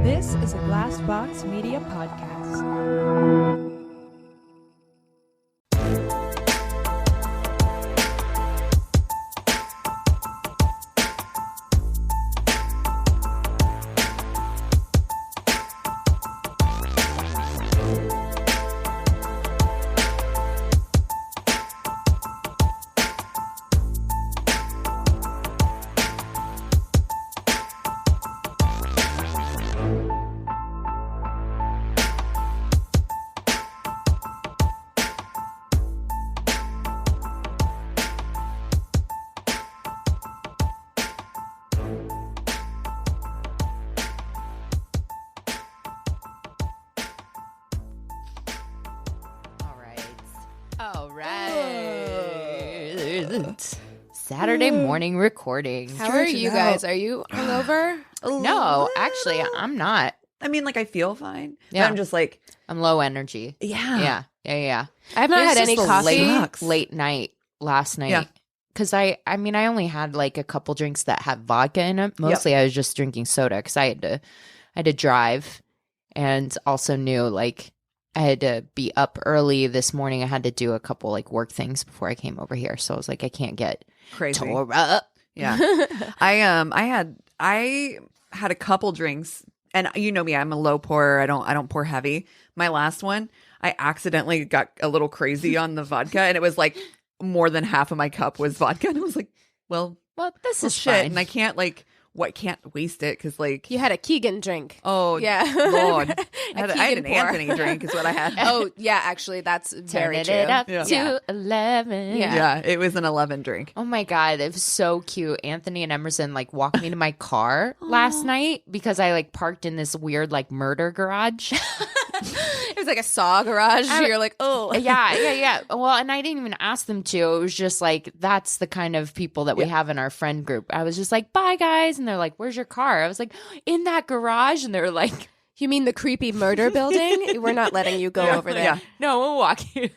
This is a Glassbox Media podcast. Saturday morning recording. How are you guys? Are you hungover? No, actually, I'm not. I mean, like, I feel fine. Yeah. But I'm just like, I'm low energy. yeah. Yeah. I have not had any coffee. Late night last night. Yeah. Because I only had like a couple drinks that had vodka in them. Mostly I was just drinking soda because I had to drive, and also knew like I had to be up early this morning. I had to do a couple like work things before I came over here. So I was like, I can't get Crazy. tore up. Yeah. I had a couple drinks, and you know me, I'm a low pourer. I don't pour heavy. My last one, I accidentally got a little crazy on the vodka, and it was like more than half of my cup was vodka, and I was like, well, This is shit, fine. and I can't can't waste it because like You had a Keegan drink. oh Yeah. Lord, I had Keegan an pour. Anthony drink is what I had. Oh, yeah, actually, that's very Turning true. it up Yeah. to 11. Yeah. Yeah, it was an 11 drink. Oh my God, it was so cute. Anthony and Emerson like walked me to my car last night because I like parked in this weird like murder garage. It was like a saw garage. You're like, oh. Yeah. Well, and I didn't even ask them to. It was just like, that's the kind of people that we have in our friend group. I was just like, bye guys. And they're like, where's your car? I was like, in that garage. And they were like, You mean the creepy murder building? We're not letting you go over there. Yeah. no, we'll walk you.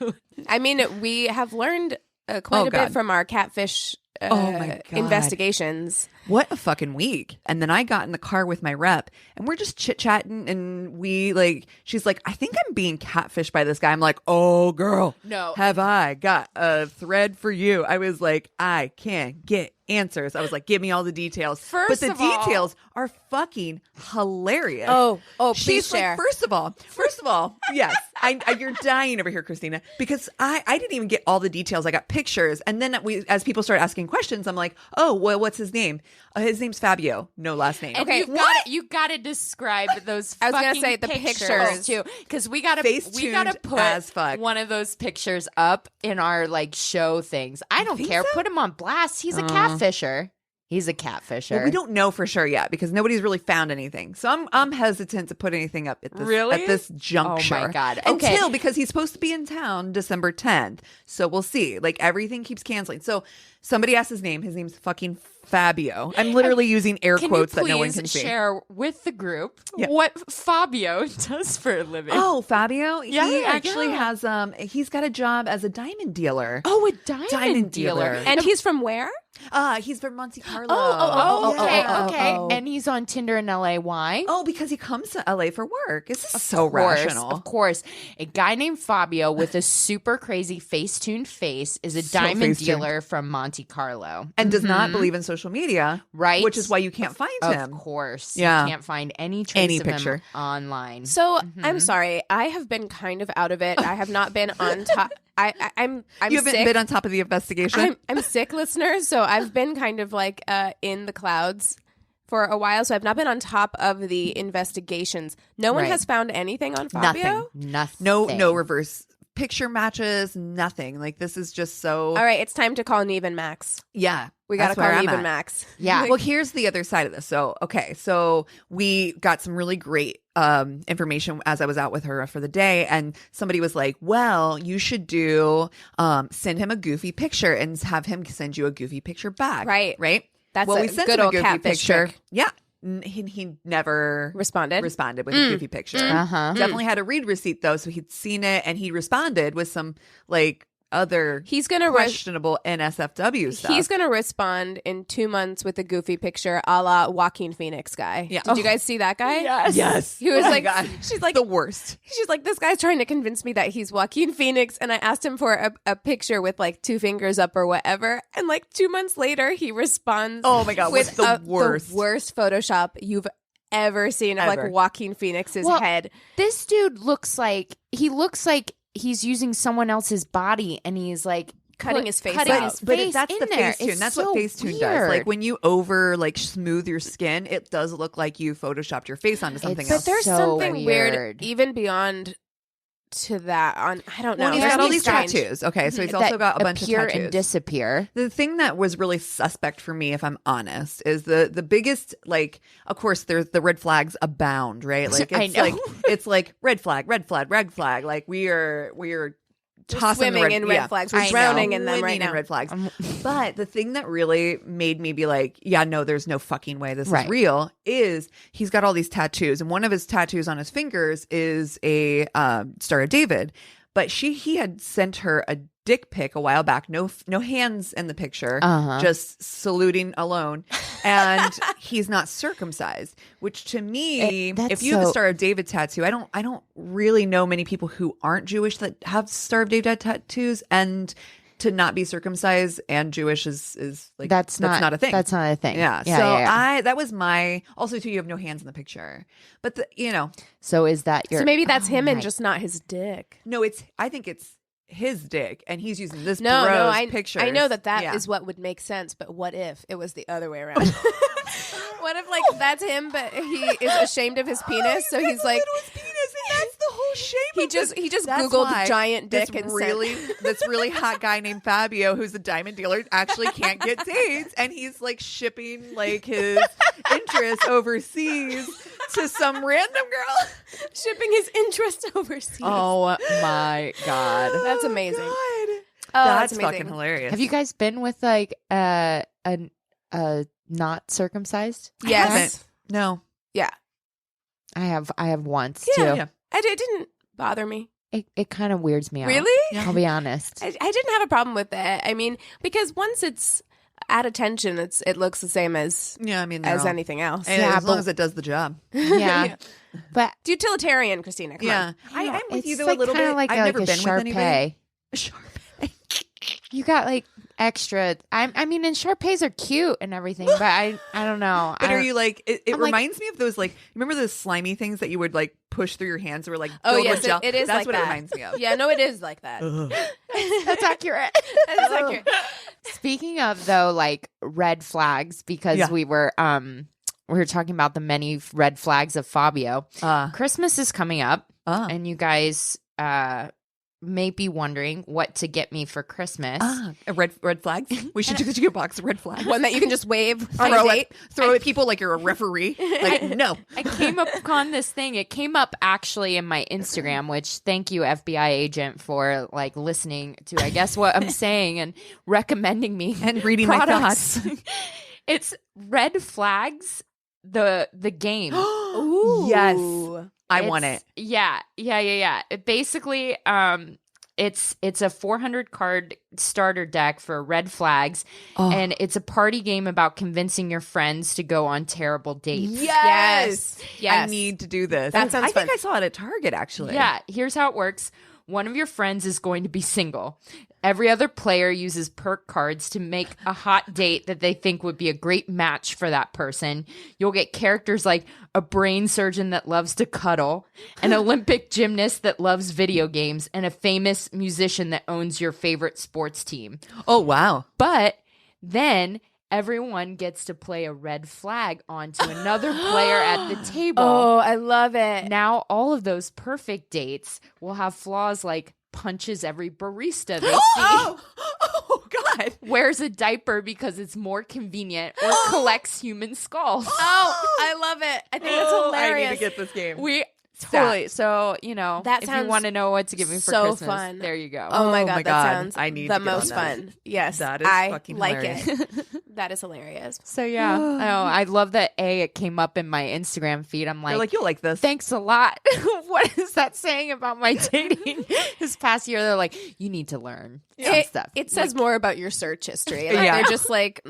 I mean, we have learned quite a God. bit from our catfish Oh my God. investigations. What a fucking week. And then I got in the car with my rep, and we're just chit-chatting, and she's like, I think I'm being catfished by this guy. I'm like, oh girl, No. have I got a thread for you. I was like, I can't get answers. I was like, give me all the details. First but the of all- details are fucking hilarious. Oh, please She's share. like, first of all, yes, you're dying over here, Christina, because I didn't even get all the details. I got pictures, and then as people started asking questions, I'm like, oh, well, what's his name? His name's Fabio, no last name. And Okay, you gotta describe those. I was gonna fucking say the pictures. too, because we gotta Face-tuned as fuck. put one of those pictures up in our like show things. I don't think care. so? Put him on blast. He's a catfisher. He's a catfisher. Well, we don't know for sure yet because nobody's really found anything. So I'm hesitant to put anything up at this Really? at this juncture. Oh my God. Okay. Until because he's supposed to be in town December 10th. So we'll see. Like everything keeps canceling. So somebody asked his name. His name's fucking Fabio. I'm literally using air Can quotes you that no one please can see. share with the group Yeah. what Fabio does for a living? Oh, Fabio? He Yeah, actually yeah. has he's got a job as a diamond dealer. Oh, a diamond, Diamond dealer. dealer. And he's from where? He's from Monte Carlo. Okay. And he's on Tinder in LA. Why? Oh, because he comes to LA for work. This is so rational. Of course. A guy named Fabio with a super crazy face-tuned face is a So diamond face-tuned. dealer from Monte Carlo. And does not believe in social media. Right. Which is why you can't find him. Of course. Yeah. You can't find any trace Any of picture. him online. So I'm sorry. I have been kind of out of it. I have not been on top. I'm You haven't sick. been on top of the investigation? I'm sick, listeners. So I've been kind of like in the clouds for a while. So I've not been on top of the investigations. No one Right. has found anything on Fabio. Nothing. No reverse picture matches, nothing. Like this is just so All right, it's time to call Neve and Max. yeah. We got to that's where call I'm Neve and at. Max. Yeah. Well, here's the other side of this. So we got some really great information as I was out with her for the day, and somebody was like, well, you should send him a goofy picture and have him send you a goofy picture back. Right. Well, That's we a sent good him a old goofy catfish picture. trick. Yeah. He never Responded. with a goofy picture. Uh-huh. Definitely had a read receipt though, so he'd seen it and he responded with some like other He's gonna questionable NSFW stuff. He's going to respond in 2 months with a goofy picture a la Joaquin Phoenix guy. Yeah. Did you guys see that guy? Yes. He was like, God. she's like, the worst. she's like, this guy's trying to convince me that he's Joaquin Phoenix. And I asked him for a picture with like 2 fingers up or whatever. And like 2 months later, he responds Oh my God. with What's the worst? the worst Photoshop you've ever seen of like Ever. Joaquin Phoenix's Well, head. This dude looks like he's using someone else's body, and he's like Cutting his face cutting out. his But face that's in the there. Facetune. It's That's so what Facetune does. weird. Like when you over like smooth your skin, it does look like you photoshopped your face onto something It's else. But there's so something weird weird. even beyond to that on I don't know. Well, he's There's got all something these strange. tattoos. Okay, so he's that also got a bunch of appear tattoos. and disappear. The thing that was really suspect for me, if I'm honest, is the biggest, like, of course, there's the red flags abound, right? Like I it's know. like it's like red flag, red flag, red flag. Like we are We're tossing the swimming in red yeah. flags. We're I know. drowning in them Swimming right in now. red flags. But the thing that really made me be like, yeah, no, there's no fucking way this Right. is real, is he's got all these tattoos. And one of his tattoos on his fingers is a Star of David. But he had sent her a dick pic a while back. No hands in the picture, just saluting alone. And he's not circumcised, which to me, That's if you have a so- Star of David tattoo, I don't really know many people who aren't Jewish that have Star of David tattoos, and to not be circumcised and Jewish is like That's not a thing. That's not a thing. Yeah. yeah, So yeah. that was my also too. You have no hands in the picture, but So is that your? So maybe that's Oh him and my- just not his dick. no. I think it's his dick, and he's using this No, bros I pictures. I know that is Yeah. what would make sense, but what if it was the other way around? What if like that's him, but he is ashamed of his penis, so he's like his penis, and that's the whole shame. he just That's googled why giant dick this and this really hot guy named Fabio, who's a diamond dealer, actually can't get dates, and he's like shipping like his interest overseas to some random girl. shipping his interest overseas. Oh my god! That's amazing. God. Oh, That's amazing. fucking hilarious. Have you guys been with like a not circumcised? Yes. No. Yeah. I have once Yeah. too. Yeah. It didn't bother me. It kind of weirds me out. Really? I'll be honest. I didn't have a problem with it. I mean, because once it's at attention, it looks the same as Yeah, I mean, they're as all- anything else. and Yeah, as long but- as it does the job. Yeah, but Utilitarian, Christina. Come on. I'm with you it's though like a little kinda bit. like I've a, never like a been with anybody. Shar-Pei. Shar-Pei. You got like extra. I mean, and Shar-Peis are cute and everything, but I don't know. But I are don't- you like? It I'm like- reminds me of those like. Remember those slimy things that you would like push through your hands? That were like Oh filled yes, with gel? it is That's like what that. it reminds me of. Yeah, no, it is like that. That's accurate. That is accurate. Speaking of though, like red flags, because Yeah. we were talking about the many red flags of Fabio. Christmas is coming up, and you guys may be wondering what to get me for Christmas. Red flags. We should get you a box of red flags. One that you can just wave on a Throw date. it, throw at people like you're a referee. Like no. I came upon this thing. It came up actually in my Instagram, which thank you, FBI agent, for like listening to, I guess, what I'm saying and recommending me And reading products. my thoughts. It's Red Flags, the game. Ooh. Yes. I want it. Yeah. It basically, it's a 400 card starter deck for red flags, and it's a party game about convincing your friends to go on terrible dates. Yes. I need to do this. That sounds I think fun. I saw it at Target actually. Yeah, here's how it works. One of your friends is going to be single. Every other player uses perk cards to make a hot date that they think would be a great match for that person. You'll get characters like a brain surgeon that loves to cuddle, an Olympic gymnast that loves video games, and a famous musician that owns your favorite sports team. Oh wow. But then everyone gets to play a red flag onto another player at the table. Oh, I love it. Now all of those perfect dates will have flaws like punches every barista they see, Oh God. wears a diaper because it's more convenient, or collects human skulls. Oh, I love it. I think that's hilarious. I need to get this game. We totally. So That if you sounds want to know what to give me for so Christmas, there you go. Oh my Oh god, my that God. sounds I need the to get on most that. fun. Yes, That is I fucking like hilarious. it. That is hilarious. So yeah, oh, I love that. It came up in my Instagram feed. I'm They're like, you'll like this. thanks a lot. What is that saying about my dating this past year? They're like, you need to learn some stuff. It says more about your search history. Like, Yeah. They're just like,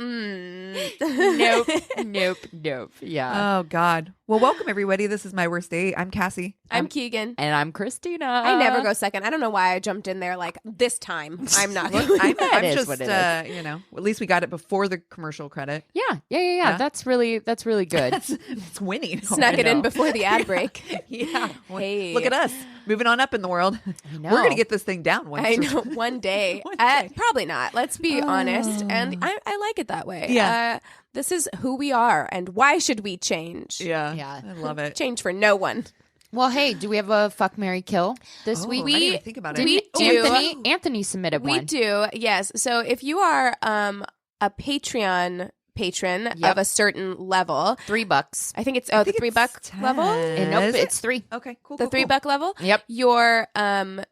Nope. Yeah. Oh God. Well, welcome everybody. This is My Worst Date. I'm Cassie. I'm Keegan. And I'm Christina. I never go second. I don't know why I jumped in there like this time. I'm not. I'm is just, what it is. you know, at least we got it before the commercial credit. Yeah. That's really good. It's winning. Snuck it in before the ad break. Yeah. Hey. Look at us moving on up in the world. I know. We're going to get this thing down once. I know. One day. One day. Probably not. Let's be honest. And I like it that way. Yeah. This is who we are. And why should we change? Yeah. I love it. Change for no one. Well, hey, do we have a fuck, marry, kill this week? I didn't even think about it. We do. Anthony submitted We one. do. Yes. So if you are a Patreon patron of a certain level, $3. I think it's the $3 level. Nope, it's 3. Okay, cool. The $3 level. Yep. Your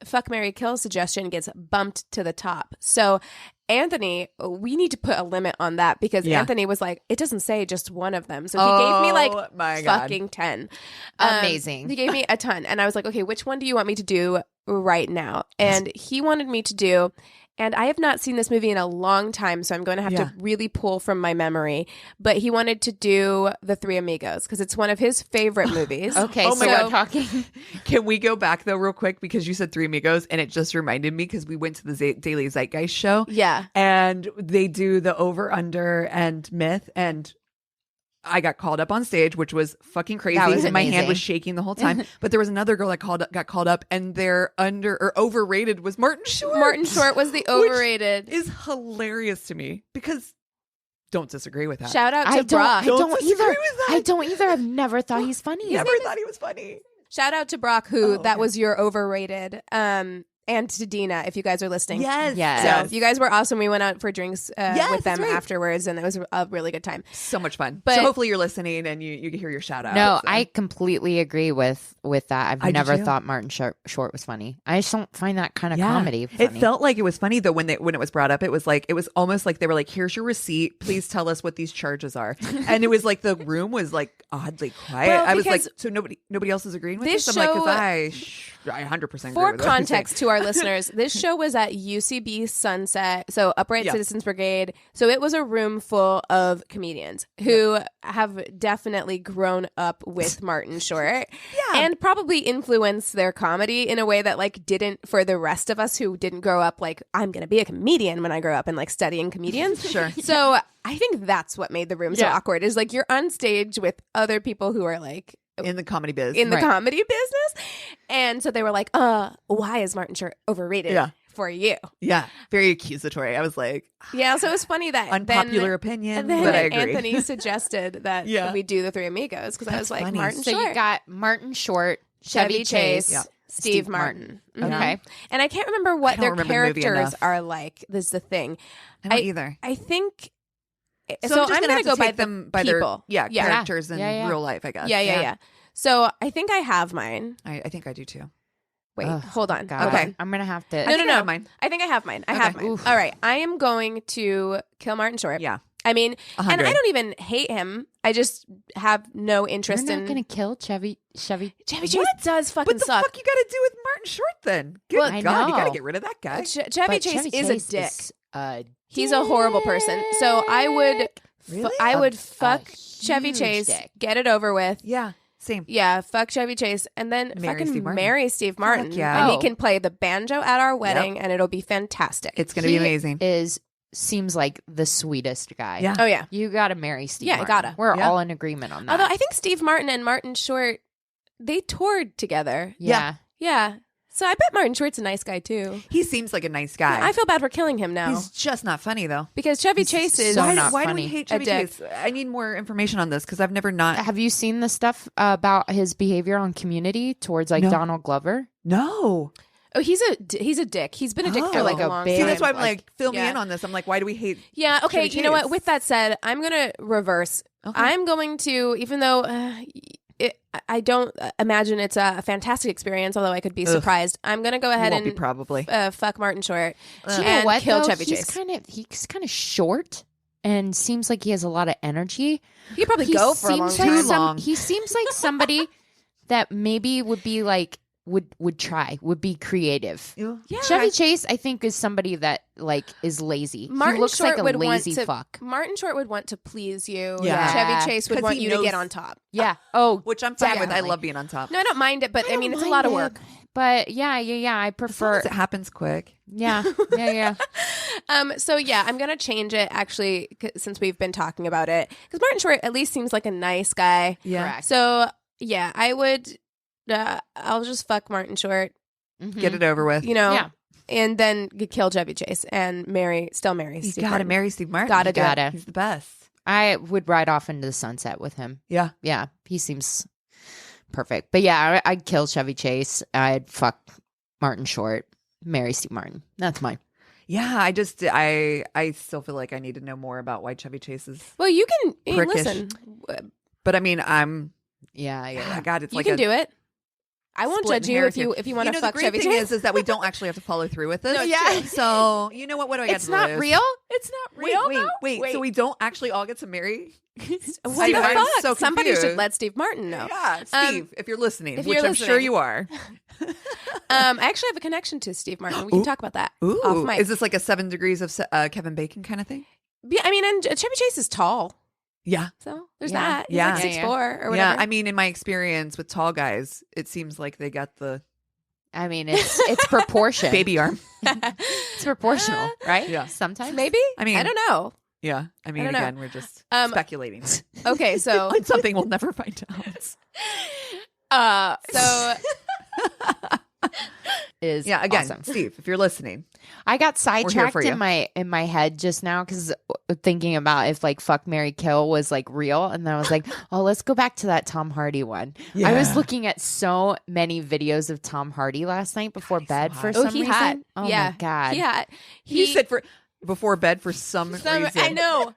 fuck, marry, kill suggestion gets bumped to the top. So Anthony, we need to put a limit on that because Anthony was like, it doesn't say just one of them. So he gave me like my God. fucking 10. Amazing. He gave me a ton. And I was like, okay, which one do you want me to do right now? And he wanted me to do, and I have not seen this movie in a long time, so I'm going to have to really pull from my memory. But he wanted to do The Three Amigos because it's one of his favorite movies. Okay, Oh so my we're God. talking. Can we go back though real quick because you said Three Amigos and it just reminded me because we went to the Daily Zeitgeist show. Yeah. And they do the over, under, and myth. And I got called up on stage, which was fucking crazy. That was and my hand amazing. was shaking the whole time. But there was another girl that got called up, and their under or overrated was Martin Short. Martin Short was the overrated. Is hilarious to me because don't disagree with that. Shout out I to Brock. don't disagree either. with that. I don't either. I've never thought he's funny. Never thought he was funny. Shout out to Brock, who that okay. was your overrated. And to Dina, if you guys are listening. Yes. So you guys were awesome. We went out for drinks with them that's right. afterwards, and it was a really good time. So much fun. But- so hopefully you're listening and you hear your shout out. No, So. I completely agree with that. I I've do never too. thought Martin Short was funny. I just don't find that kind of Yeah. comedy funny. It felt like it was funny though when it was brought up. It was almost like they were like, "Here's your receipt. Please tell us what these charges are." And it was like the room was like oddly quiet. Well, I was like, because "So nobody else is agreeing with this this?" I'm like, show- "Because I 100% agree For with what you're saying." context to our listeners, this show was at UCB Sunset, so Upright Yeah. Citizens Brigade. So it was a room full of comedians who have definitely grown up with Martin Short and probably influenced their comedy in a way that like didn't for the rest of us who didn't grow up like I'm going to be a comedian when I grow up and like studying comedians. Sure. So I think that's what made the room so Yeah. awkward is like you're on stage with other people who are like in the comedy biz. in the Right. comedy business. And so they were like, why is Martin Short overrated for you? Yeah, very accusatory. I was like, Yeah, so it was funny that unpopular opinion, and then but I agree. Anthony suggested that Yeah. we do the Three Amigos because I was like, funny. Martin so Short, you got Martin Short, Chevy Chase, Yeah. Steve Martin. Mhm. Okay. And I can't remember what I don't their remember the movie characters enough. are like. This is the thing. I don't either. I think. So, So I'm just I'm gonna going have to go by take them the by people. their characters in Yeah. real life, I guess. Yeah. So I think I have mine. I think I do too. Wait, Ugh, hold on. God. Okay. I'm gonna have to. No, think I no. have mine. I think I have mine. I Okay. have mine. Oof. All right. I am going to kill Martin Short. Yeah. I mean, 100. and I don't even hate him. I just have no You're interest not in gonna kill Chevy. Chevy Chase What? does fucking What the suck. fuck you got to do with Martin Short then? Good Well, I God, you got to know. get rid of that guy. Chevy But Chase Chevy is Chase a dick. is a He's a horrible person. So I would, Really? I would A fuck Chevy huge Chase, dick. get it over with. Yeah, same. Yeah, fuck Chevy Chase, and then Marry fucking Steve Martin. marry Steve Martin. yeah. And Oh. he can play the banjo at our wedding, and it'll be fantastic. It's going to be amazing. Seems like the sweetest guy. Yeah. Oh yeah. You gotta marry Steve. Yeah, Martin. gotta. We're Yeah. all in agreement on that. Although I think Steve Martin and Martin Short, they toured together. yeah. Yeah. So I bet Martin Short's a nice guy too. He seems like a nice guy. I feel bad for killing him now He's just not funny though. because Chevy Chase is so why not why do funny. we hate A Chevy dick. Chase? I need more information on this because I've never not. Have you seen the stuff about his behavior on Community towards like No. Donald Glover? No. Oh, he's a dick. He's been a dick for like Oh. a long big- See, time. that's why I'm like- like, fill me Yeah. in on this. I'm like, why do we hate? Yeah, okay. Chevy You know what? Chase. With that said, I'm going to reverse. Okay. I'm going to, even though I don't imagine it's a fantastic experience, although I could be surprised, I'm going to go ahead Won't be and probably. fuck Martin Short Do you know and what, kill though? Chevy he's Chase. He's kind of short and seems like he has a lot of energy. You could probably go for a long like time. He seems like somebody that maybe would be like would be creative. Yeah. Chevy Chase, I think, is somebody that like is lazy. Martin he looks Short like a would lazy want to, fuck. Martin Short would want to please you. Yeah. Chevy Chase would 'Cause want he you to knows- get on top. Yeah. Oh, Which I'm fine with. I definitely. love being on top. No, I don't mind it, but I mean, it's a lot of work. But yeah. I As long prefer. as it happens quick. Yeah. So yeah, I'm gonna change it actually since we've been talking about it because Martin Short at least seems like a nice guy. Yeah. Correct. So yeah, I would. I'll just fuck Martin Short, Mhm. Get it over with. Yeah. and then kill Chevy Chase and marry You Steve gotta Martin. marry Steve Martin. Gotta do it. Gotta. He's the best. I would ride off into the sunset with him. Yeah. Yeah, he seems perfect. But yeah, I'd kill Chevy Chase. I'd fuck Martin Short, marry Steve Martin. That's mine. Yeah. I still feel like I need to know more about why Chevy Chase is. Well, you can Prickish. listen. But I mean, Yeah. God, it's You like can do it. I won't splitting judge you hairs if you here. want to The fuck great Chevy thing Chase. is that we don't actually have to follow through with this. No, yeah. So you know what? What do I got It's to not lose? real. It's not real. Wait. So we don't actually all get to marry? What Steve, the I'm fuck? so Somebody should confused. let Steve Martin know. Yeah, Steve, if you're listening, if which you're I'm sure listening. you are. I actually have a connection to Steve Martin. We can talk about that off mic. Is this like a 7 degrees of Kevin Bacon kind of thing? Yeah, I mean, and Chevy Chase is tall, Yeah. so there's Yeah. that. He's Yeah. like 6'4" or Yeah. whatever. I mean, in my experience with tall guys, it seems like they got the I mean, it's proportion. baby arm. It's proportional, right? Yeah. Uh, Sometimes. Maybe. I mean, I don't know. Yeah. I mean, I don't know. again, we're just speculating. Okay, so On something we'll never find out. so Is Yeah. Again, awesome. Steve, if you're listening, I got for sidetracked you. in my head just now because thinking about if like fuck Marry Kill was like real, and then I was like, oh, let's go back to that Tom Hardy one. I was Yeah. looking at so many videos of Tom Hardy last night before bed so for hot. some he reason. hot. Oh Yeah. my god! yeah, he said for before bed for some reason.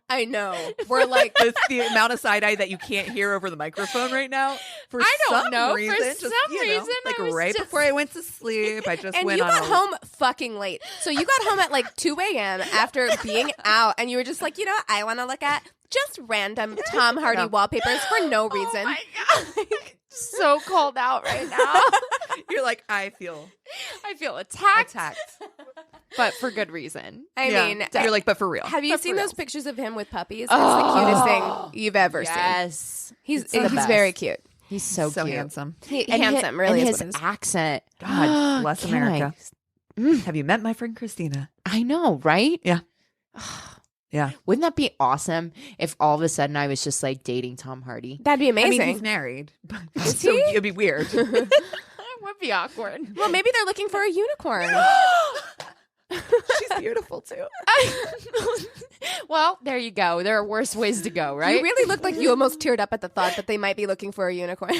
I know. We're like, It's the amount of side eye that you can't hear over the microphone right now. For I don't some know. For reason, just, some you know, reason, like I was right just- before I went to sleep, I just and went you on got a- home fucking late. So you got home at like 2 a.m. after being out, and you were just like, you know, I want to look at just random Tom Hardy No. wallpapers for no reason. Oh my god! So cold out right now. You're like, I feel I feel attacked, attacked. but for good reason. I Yeah. mean, You're like, but for real. have you But for seen real. those pictures of him with puppies? It's Oh. the cutest thing you've ever seen. Yes, He's It's the he's best. very cute. He's so cute. handsome. And Handsome, hi- really and is his what it is. accent. God bless Can I- America. Have you met my friend Christina? I know, right? Yeah. Yeah. Wouldn't that be awesome if all of a sudden I was just like dating Tom Hardy? That'd be I amazing. mean, he's married, but Is so he? it'd be weird. It would be awkward. well, maybe they're looking for a unicorn. She's beautiful too. Well, there you go. There are worse ways to go, right? You really look like you almost teared up at the thought that they might be looking for a unicorn.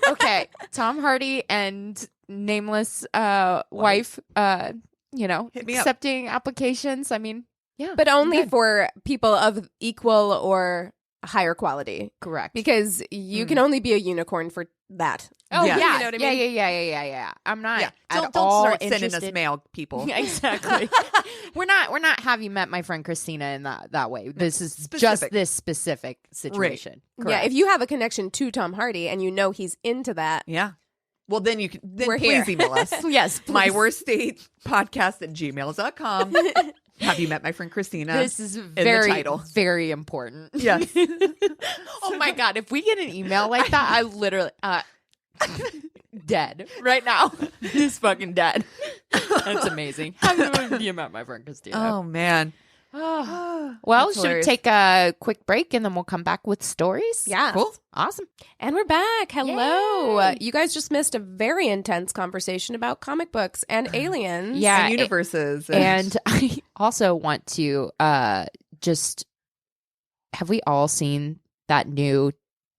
Okay, Tom Hardy and nameless wife, Hit me up. accepting applications. I mean, yeah, But only good. for people of equal or higher quality. correct. Because you can only be a unicorn for that. Oh Yeah. yeah, You know what I mean? yeah. I'm not. Yeah. at Don't all start sending us interested- mail, people. Yeah, exactly. We're not. Have you met my friend Christina in that way? This is just Specific. this specific situation. Yeah, Correct. if you have a connection to Tom Hardy and you know he's into that, Yeah. Well, then you can. Then We're please here. email us. yes, My please. worst date podcast at gmail.com. Have you met my friend Christina? This is the very, title. very important. Yes. Oh my god! If we get an email like that, I literally dead right now. He's fucking dead. That's amazing. Have you met my friend Christina? Oh man. Well, That's should we hilarious. take a quick break and then we'll come back with stories? yeah. Cool. Awesome. And we're back. Hello. Yay. You guys just missed a very intense conversation about comic books and aliens. Yeah. And universes. And I also want to just have we all seen that new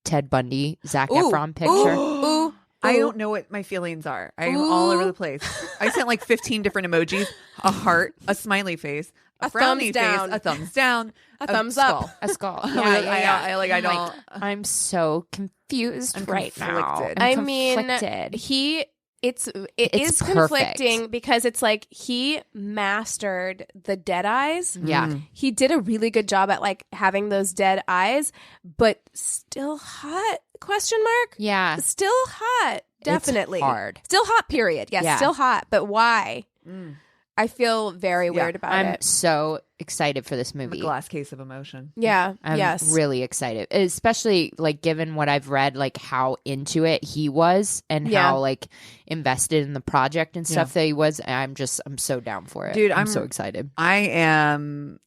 Ted Bundy Zac Ooh. Efron picture? Ooh. I don't know what my feelings are. I'm all over the place. I sent like 15 different emojis: a heart, a smiley face, a frowny thumbs down. face, a thumbs down, A thumbs up. skull. A skull. I don't. I'm so confused I'm right now. conflicted. I'm I mean, conflicted. he It It's is conflicting because it's like he mastered the dead eyes. Yeah. He did a really good job at like having those dead eyes, but still hot? Question mark? Yeah. Still hot. Definitely. It's hard. Still hot, period. Yes, Yeah. still hot. But why? I feel very weird about I'm it. so excited for this A movie. glass case of emotion. Yeah. I'm yes. really excited, especially like given what I've read, like how into it he was and Yeah. how like invested in the project and stuff that he was. I'm so down for it. Dude, I'm so excited. I am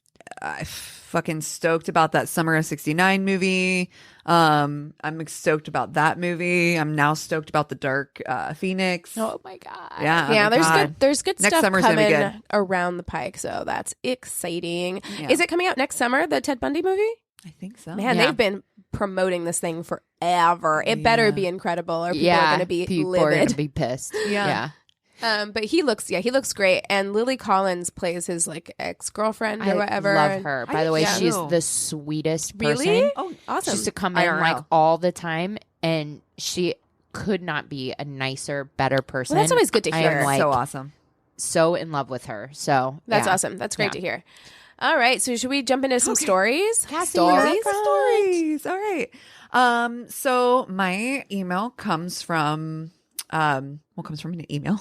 fucking stoked about that Summer of '69 movie. I'm stoked about that movie. I'm now stoked about the Dark Phoenix. Oh my God. Yeah. Yeah, oh my God. there's good Next stuff summer's gonna be coming good. around the pike, so that's exciting. Yeah. Is it coming out next summer, the Ted Bundy movie? I think so. Man, Yeah. they've been promoting this thing forever. It better be incredible or people are going to be people are livid. gonna be pissed. Yeah. But he looks great. And Lily Collins plays his like ex-girlfriend or whatever. I love And- her. By the way, didn't she's know. the sweetest person. Really? Oh, Awesome. She used to come in IRL. like all the time, and she could not be a nicer, better person. Well, that's always good to I hear. am like so awesome. so in love with her. So That's yeah. awesome. That's great Yeah. to hear. All right. So should we jump into some stories? Stories? Stories. All right. So my email comes from an email.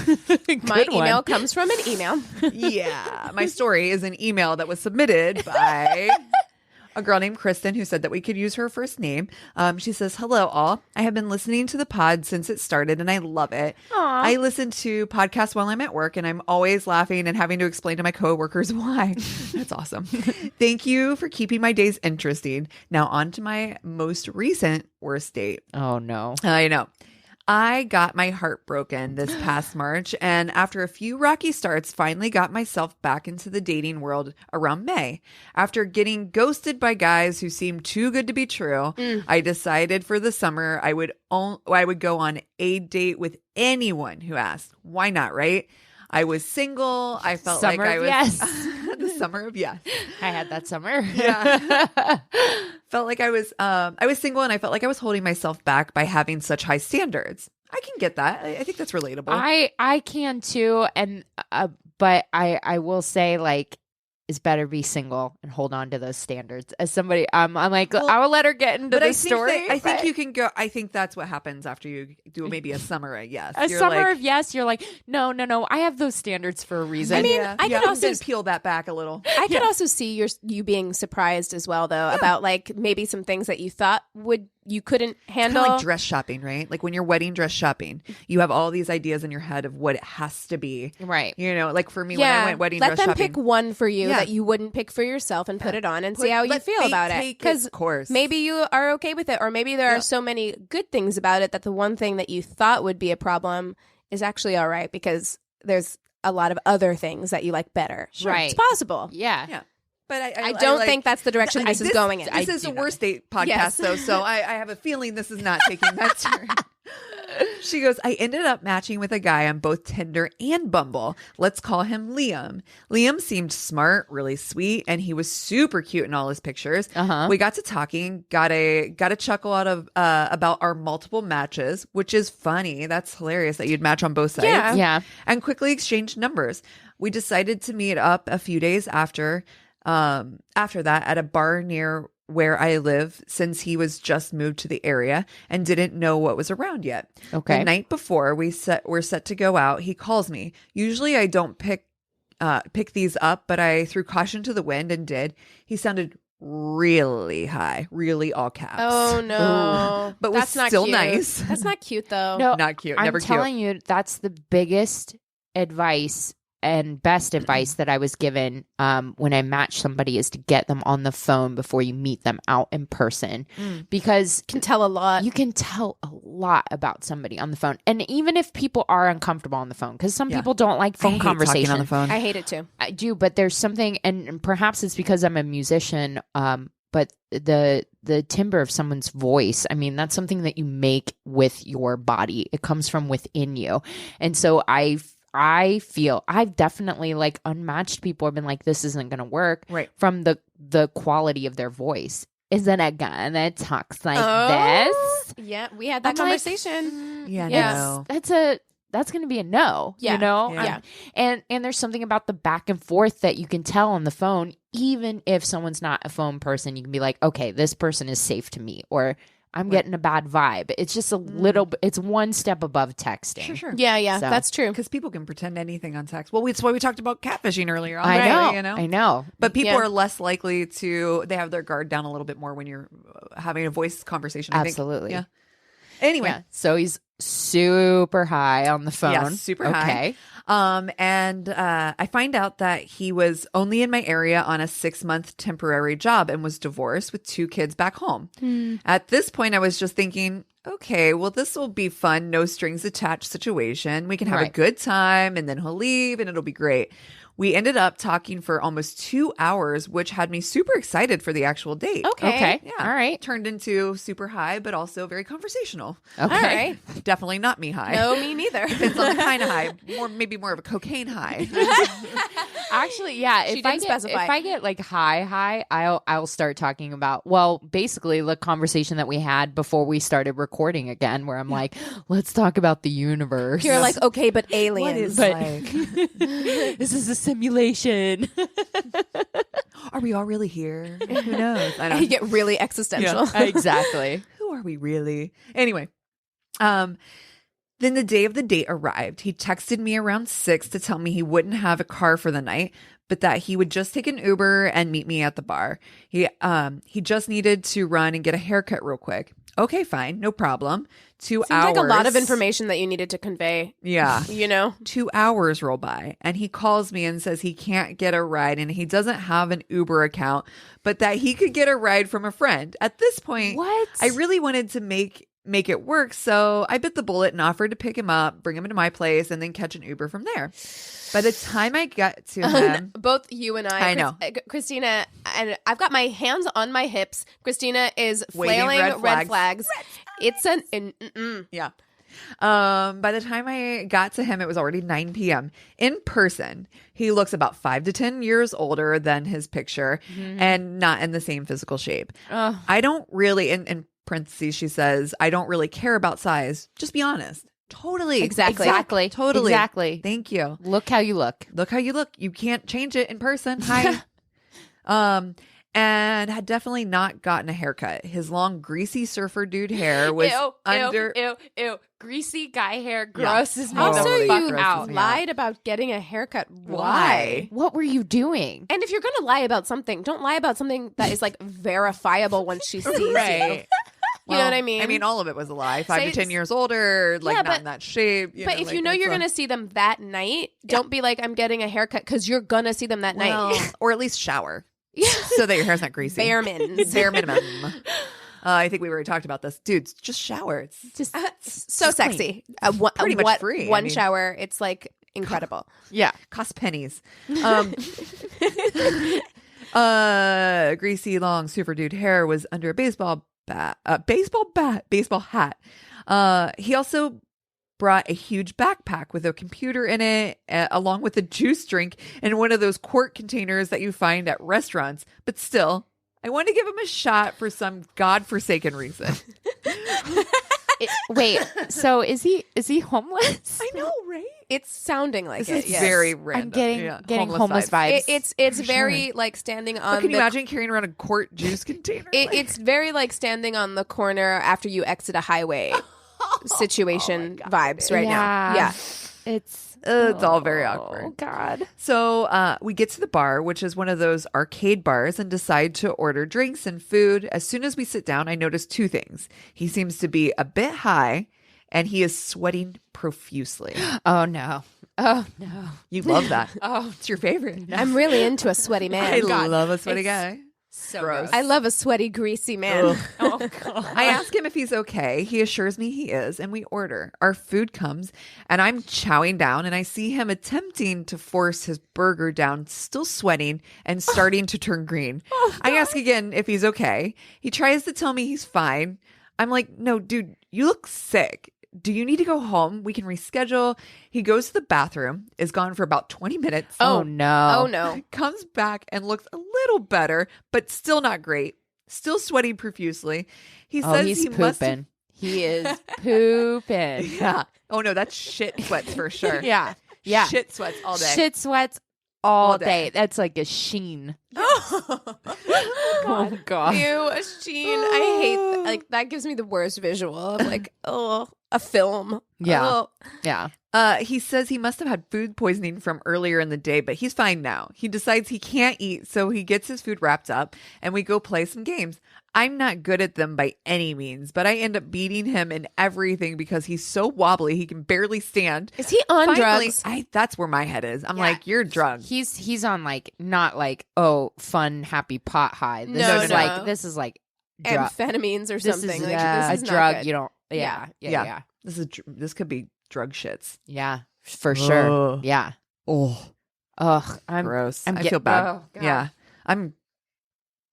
My Good one. email comes from an email. Yeah. My story is an email that was submitted by a girl named Kristen who said that we could use her first name. She says, "Hello, all. I have been listening to the pod since it started and I love it. I listen to podcasts while I'm at work and I'm always laughing and having to explain to my coworkers why." That's awesome. "Thank you for keeping my days interesting. Now on to my most recent worst date. Oh no. I know. I got my heart broken this past March, and after a few rocky starts, finally got myself back into the dating world around May. After getting ghosted by guys who seemed too good to be true, I decided for the summer I would go on a date with anyone who asked. Why not, right? I was single. I felt Summer like I of was yes. the summer of yes. I had that summer. Yeah. Felt like I was single and I felt like I was holding myself back by having such high standards. I can get that. I think that's relatable. I can too, and but I will say like it's better be single and hold on to those standards. As somebody, I'm like Well, I will let her get into but the I think story. I think but you can go. I think that's what happens after you do maybe a summer of yes. a You're summer like, of yes. You're like no. I have those standards for a reason. I mean, yeah, I could yeah, also- then peel that back a little. I could also see you being surprised as well, though, about like maybe some things that you thought you couldn't Kind handle. of like dress shopping, right? Like when you're wedding dress shopping, you have all these ideas in your head of what it has to be. right. You know, like for me when I went wedding let dress them shopping, pick one for you Yeah. that you wouldn't pick for yourself and put it on and Put- see how you let feel fate about it. take Because its course. maybe you are okay with it, or maybe there Yeah. are so many good things about it that the one thing that you thought would be a problem is actually all right because there's a lot of other things that you like better. Sure, Right. it's possible. Yeah. Yeah. But I don't like- think that's the direction this is going in. This is do a not. worst date podcast, Yes. though, so I have a feeling this is not taking that turn. She goes, "I ended up matching with a guy on both Tinder and Bumble. Let's call him Liam. Liam seemed smart, really sweet, and he was super cute in all his pictures. Uh-huh. We got to talking, got a chuckle out of about our multiple matches, which is funny. That's hilarious that you'd match on both sides. Yeah. Yeah. And quickly exchanged numbers. We decided to meet up a few days after that at a bar near where I live since he was just moved to the area and didn't know what was around yet. Okay. The night before we're set to go out, he calls me. Usually I don't pick these up, but I threw caution to the wind and did. He sounded really high, really all caps. Oh no, But was that's not still cute. nice. That's not cute though. No, Not cute, I'm never cute. telling you, that's the biggest advice and best advice that I was given when I match somebody is to get them on the phone before you meet them out in person, because Can tell a lot. you can tell a lot about somebody on the phone, and even if people are uncomfortable on the phone, because some Yeah. people don't like I phone hate talking conversation on the phone. I hate it too. I do, but there's something, and perhaps it's because I'm a musician, but the timbre of someone's voice, I mean, that's something that you make with your body. It comes from within you. And so I feel I've definitely like unmatched people have been like, this isn't going to work, Right. from the quality of their voice. isn't it gonna talks like this? Yeah, we had that I'm like, conversation. Yeah, Yes. no. That's going to be a no, Yeah. you know? Yeah. And there's something about the back and forth that you can tell on the phone, even if someone's not a phone person, you can be like, okay, this person is safe to me, or I'm getting a bad vibe. It's just a little, it's one step above texting. Sure. Yeah, So- that's true. Because people can pretend anything on text. Well, that's why we talked about catfishing earlier on. I right? know, You know? I know. But people Yeah. are less likely to, they have their guard down a little bit more when you're having a voice conversation. I think. Absolutely. Yeah. Anyway. Yeah. So he's super high on the phone. Yeah, super high. Okay. And I find out that he was only in my area on a 6-month temporary job and was divorced with 2 kids back home. At this point, I was just thinking, okay, well, this will be fun. No strings attached situation. We can have a Right. good time and then he'll leave and it'll be great. We ended up talking for almost 2 hours, which had me super excited for the actual date. Okay. Yeah. All right. Turned into super high, but also very conversational. Okay. All right. Definitely not me high. No, me neither. Depends on the kind of high. Maybe more of a cocaine high. Actually, yeah. She If I didn't get specify. if I get like high, I'll start talking about basically the conversation that we had before we started recording again, where I'm like, let's talk about the universe. You're like, okay, but What aliens. is But- like? this is a simulation. Are we all really here? Who knows? I you don't. get really existential. Exactly. Who are we really? Anyway, then the day of the date arrived. He texted me around 6 to tell me he wouldn't have a car for the night, but that he would just take an Uber and meet me at the bar. He just needed to run and get a haircut real quick. Okay, fine, no problem. 2 Seems hours. like a lot of information that you needed to convey. Yeah. You know? 2 hours roll by and he calls me and says he can't get a ride and he doesn't have an Uber account, but that he could get a ride from a friend. At this point, What? I really wanted to make it work, so I bit the bullet and offered to pick him up, bring him into my place, and then catch an Uber from there. By the time I got to him, Both you and I know. Christina, and I've got my hands on my hips. Christina is Waving flailing red red flags. flags. It's an yeah. By the time I got to him, it was already 9 p.m. In person, he looks about 5 to 10 years older than his picture and not in the same physical shape. I don't really, in parentheses, she says, I don't really care about size. Just be honest. Totally. Exactly. Totally. Exactly. Thank you. Look how you look. Look how you look. You can't change it in person. Hi. And had definitely not gotten a haircut. His long, greasy surfer dude hair was under. ew. Greasy guy hair Yeah. grosses me Also, Totally. the fuck you out. me lied about getting a haircut. Why? What were you doing? And if you're going to lie about something, don't lie about something that is like verifiable when she sees you. Right. You know what I mean? I mean, all of it was a lie. 5 Say to 10 it's- years older, like Yeah, not but- in that shape. But if you know you're going to see them that night, don't be like, I'm getting a haircut, because you're going to see them that night. or at least shower so that your hair's not greasy. Bare mins. Bare minimum. I think we already talked about this. Dudes, just shower. It's Just So Just sexy. Pretty much free. I One mean- shower, it's like incredible. yeah. cost pennies. Greasy, long, super dude hair was under a baseball hat. He also brought a huge backpack with a computer in it, along with a juice drink in one of those quart containers that you find at restaurants. But still, I want to give him a shot for some godforsaken reason. Wait. So is he homeless? I know, right? It's sounding like This it. is yes. very random. I'm getting Yeah, homeless vibes. It's very like standing on. But can you the- imagine carrying around a quart juice container? It's very like standing on the corner after you exit a highway situation vibes right now. Yeah. It's all very awkward. Oh God. So we get to the bar, which is one of those arcade bars, and decide to order drinks and food. As soon as we sit down, I notice 2 things. He seems to be a bit high, and he is sweating profusely. Oh no. Oh no. You love that. Oh, It's your favorite. I'm really into a sweaty man. I God. love a sweaty It's- guy. so Gross. I love a sweaty, greasy man. Ugh. Oh God. I ask him if he's okay. He assures me he is, and we order. Our food comes, and I'm chowing down, and I see him attempting to force his burger down, still sweating and starting to turn green. I ask again if he's okay. He tries to tell me he's fine. I'm like, no, dude, you look sick. Do you need to go home? We can reschedule. He goes to the bathroom, is gone for about 20 minutes. Oh no. Oh no. Comes back and looks a little better, but still not great. still sweating profusely. He Oh, says he's he must have- pooping. He is pooping. Yeah. Oh no, that's shit sweats for sure. Yeah. Yeah. Shit sweats all day. Shit sweats all All day. day. That's like a sheen. Oh, God. Ew, a sheen. I hate like that. Gives me the worst visual of like a film. Yeah. Oh. Yeah. He says he must have had food poisoning from earlier in the day, but he's fine now. He decides he can't eat, so he gets his food wrapped up and we go play some games. I'm not good at them by any means, but I end up beating him in everything because he's so wobbly he can barely stand. Is he on Finally, drugs? that's where my head is. I'm Yeah. like, you're drugged. He's on like not like fun happy pot high. This No, is no. like this is like drug. Amphetamines or This something. is like, a this is not drug. good. You don't. Yeah. Yeah. This could be drug shits. Yeah. For sure. Ugh. Yeah. Oh, Ugh. I'm gross. I'm I get- feel bad. Oh, God. Yeah.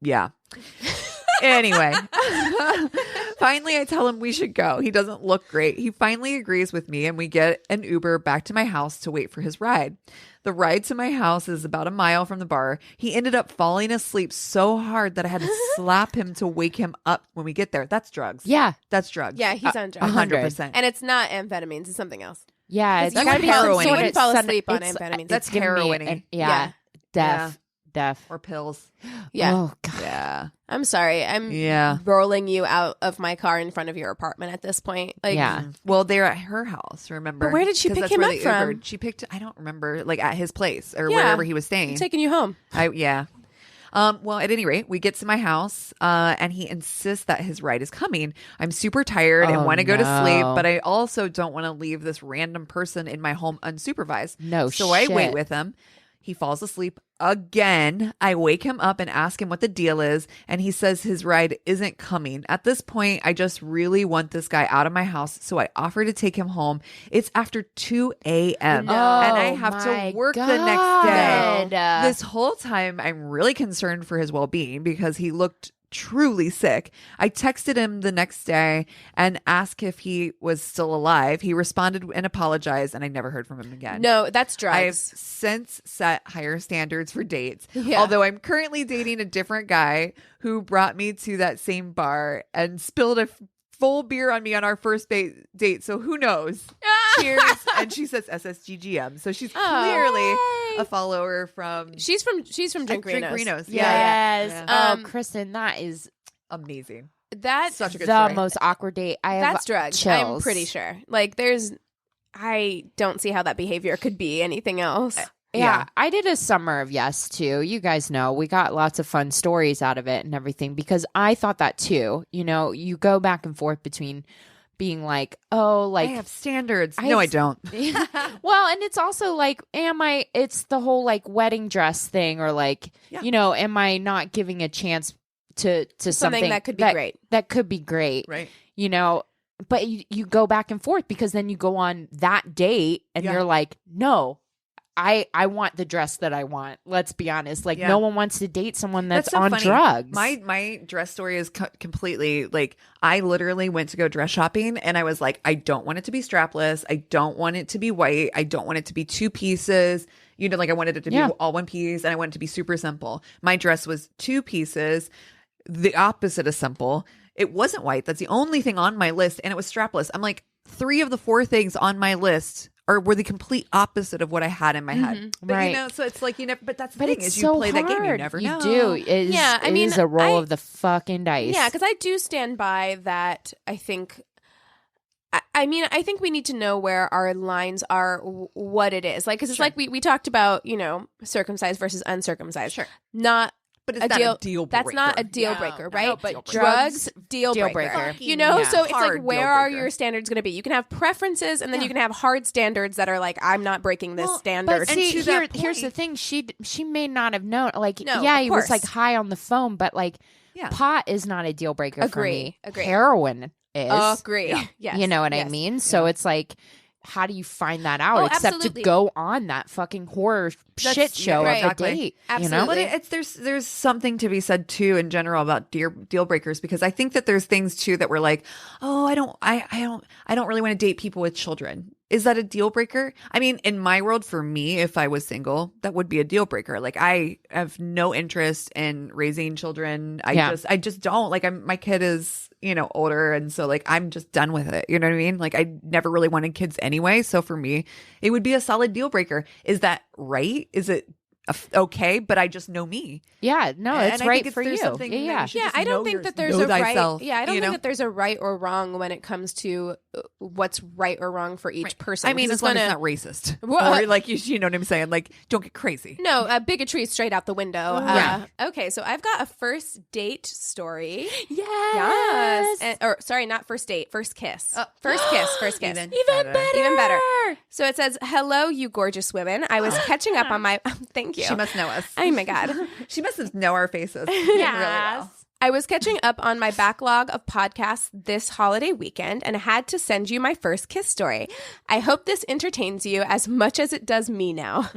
Yeah. Anyway, finally, I tell him we should go. He doesn't look great. He finally agrees with me, and we get an Uber back to my house to wait for his ride. The ride to my house is about a mile from the bar. He ended up falling asleep so hard that I had to slap him to wake him up when we get there. That's drugs. Yeah. That's drugs. Yeah, he's on drugs. 100%. And it's not amphetamines. It's something else. Yeah. 'Cause It's you gotta wouldn't be fall- some heroin. you sort wouldn't of fall sun- asleep on it's- amphetamines. That's it's giving me heroin-y. an- Yeah. Deaf. Deaf. Or pills. Yeah. Oh God. Yeah. I'm sorry. I'm Yeah. rolling you out of my car in front of your apartment at this point. Like, Yeah. Well, they're at her house, remember? But where did she 'Cause pick that's him where up they from? Ubered. She picked, I don't remember, like at his place or Yeah. wherever he was staying. I'm taking you home. Yeah. Well, at any rate, we get to my house and he insists that his ride is coming. I'm super tired and Oh, want to go to sleep, no. but I also don't want to leave this random person in my home unsupervised. No So I wait shit. with him. He falls asleep again. I wake him up and ask him what the deal is, and he says his ride isn't coming. At this point, I just really want this guy out of my house, so I offer to take him home. It's after 2 a.m. No. and I Oh, have my to work the next day. God. This whole time, I'm really concerned for his well-being because he looked truly sick. I texted him the next day and asked if he was still alive. He responded and apologized, and I never heard from him again. No, that's I've drugs. since set higher standards for dates. Yeah. Although I'm currently dating a different guy who brought me to that same bar and spilled a full beer on me on our first date. So who knows? Cheers. And she says SSGGM. So she's clearly Yay. a follower from She's from Drink Drink Renos. Renos. Yes. Yeah. Oh, Kristen, that is Amazing. That's Such a good the story. most awkward date I have. that's drugs. Chills. I'm pretty sure. Like, I don't see how that behavior could be anything else. Yeah, I did a summer of yes too. You guys know we got lots of fun stories out of it and everything because I thought that too. You know, you go back and forth between being like, oh, like I have standards. I No, I have- don't. well, and it's also like, it's the whole like wedding dress thing or like, Yeah. you know, am I not giving a chance to something that could be great. That could be great. Right. You know, but you go back and forth because then you go on that date and Yeah. you're like, no, I want the dress that I want. Let's be honest. Like Yeah. no one wants to date someone that's so on funny. drugs. My dress story is completely like I literally went to go dress shopping and I was like, I don't want it to be strapless. I don't want it to be white. I don't want it to be two pieces. You know, like I wanted it to be Yeah. all one piece and I wanted it to be super simple. My dress was two pieces, the opposite of simple. It wasn't white. That's the only thing on my list. And it was strapless. I'm like, 3 of the 4 things on my list were the complete opposite of what I had in my head. But Right. you know, so it's like you never, but that's the but thing it's is you so play hard. that game, you never know. You do. It is, Yeah, I it mean, is a roll I- of the fucking dice. Yeah, because I do stand by that. I think. I mean, I think we need to know where our lines are, what it is. Like, because it's like we talked about, you know, circumcised versus uncircumcised. Sure. Not But it's not a deal breaker. That's not a deal No, breaker, no, right? but But drugs, drugs, deal breaker. breaker. You know, Yeah. so it's Hard like, where deal are breaker. your standards going to be? You can have preferences, and then Yeah. you can have hard standards that are like, I'm not breaking this Well, standard. But see, to that here's the point- thing. She may not have known. Like, No, yeah, of he was course. like high on the phone, but like, Yeah. pot is not a deal breaker for me. Agree. Heroin is. Agree. Yes. You know what I Yes. mean? So it's like, how do you find that out Oh, except absolutely. to go on that fucking horror shit show right. of a Exactly. date? Absolutely. You know? But it's there's something to be said too in general about deal breakers because I think that there's things too that we're like, oh, I don't really want to date people with children. Is that a deal breaker? I mean, in my world, for me, if I was single, that would be a deal breaker. Like, I have no interest in raising children. I just don't. Like, my kid is, older. And so, like, I'm just done with it. You know what I mean? Like, I never really wanted kids anyway. So for me, it would be a solid deal breaker. Is that right? Is it okay? But I just know me. Yeah, no, it's right for you. Yeah, I don't think that there's a right. Yeah, I don't think that there's a right or wrong when it comes to what's right or wrong for each person. I mean, as long as it's not racist, or like you know what I'm saying. Like, don't get crazy. No, bigotry is straight out the window. Okay, so I've got a first date story. Yes. Or sorry, not first date. First kiss. First kiss. Even better. So it says, "Hello, you gorgeous women. I was catching up on my." Thank you. She must know us. Oh my god. She must know our faces. Really well. I was catching up on my backlog of podcasts this holiday weekend and had to send you my first kiss story. I hope this entertains you as much as it does me now.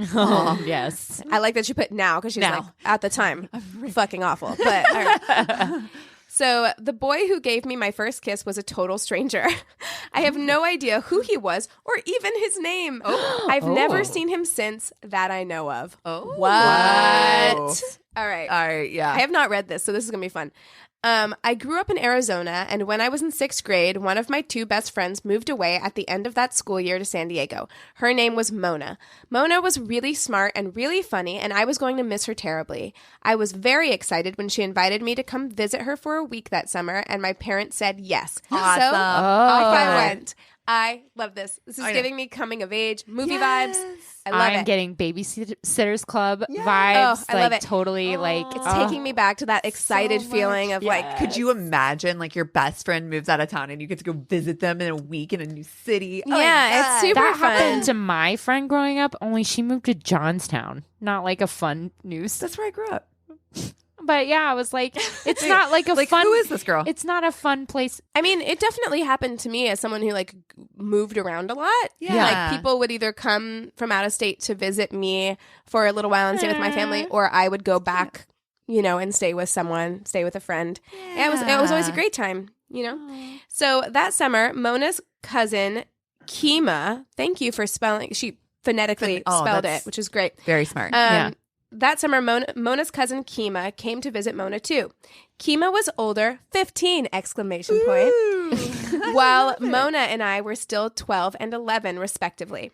Yes. I like that you put now because she's like, at the time, fucking awful. But all right. So the boy who gave me my first kiss was a total stranger. I have no idea who he was or even his name. I've never seen him since that I know of. What? All right. Yeah. I have not read this, so this is going to be fun. I grew up in Arizona, and when I was in 6th grade, one of my 2 best friends moved away at the end of that school year to San Diego. Her name was Mona. Mona was really smart and really funny, and I was going to miss her terribly. I was very excited when she invited me to come visit her for a week that summer, and my parents said yes. Awesome. So off I went. I love this. This is giving me coming of age movie vibes. I love it. I'm getting Babysitters Club vibes. I love it. Totally it's taking me back to that excited feeling of like, could you imagine like your best friend moves out of town and you get to go visit them in a week in a new city? It's super that fun. happened to my friend growing up, only she moved to Johnstown. Not like a fun news. That's where I grew up. But yeah, I was like, it's not like a fun. Who is this girl? It's not a fun place. I mean, it definitely happened to me as someone who like moved around a lot. Yeah. Like people would either come from out of state to visit me for a little while and stay with my family, or I would go back, and stay with someone, stay with a friend. Yeah. It was always a great time, So that summer, Mona's cousin, Kima, thank you for spelling, she phonetically spelled it, which is great. Very smart. That summer, Mona's cousin Kima came to visit Mona too. Kima was older, 15! While Mona and I were still 12 and 11, respectively.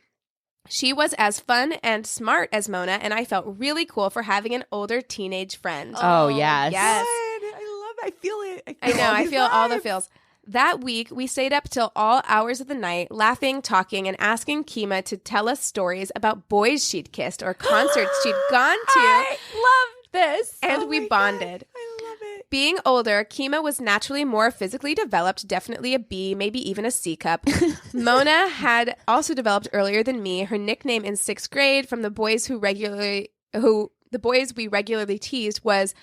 She was as fun and smart as Mona, and I felt really cool for having an older teenage friend. Oh, yes. Yes. I love it. I feel it. I feel all the feels. That week, we stayed up till all hours of the night, laughing, talking, and asking Kima to tell us stories about boys she'd kissed or concerts she'd gone to. I love this. And we bonded. I love it. Being older, Kima was naturally more physically developed, definitely a B, maybe even a C cup. Mona had also developed earlier than me. Her nickname in 6th grade from the boys the boys we regularly teased was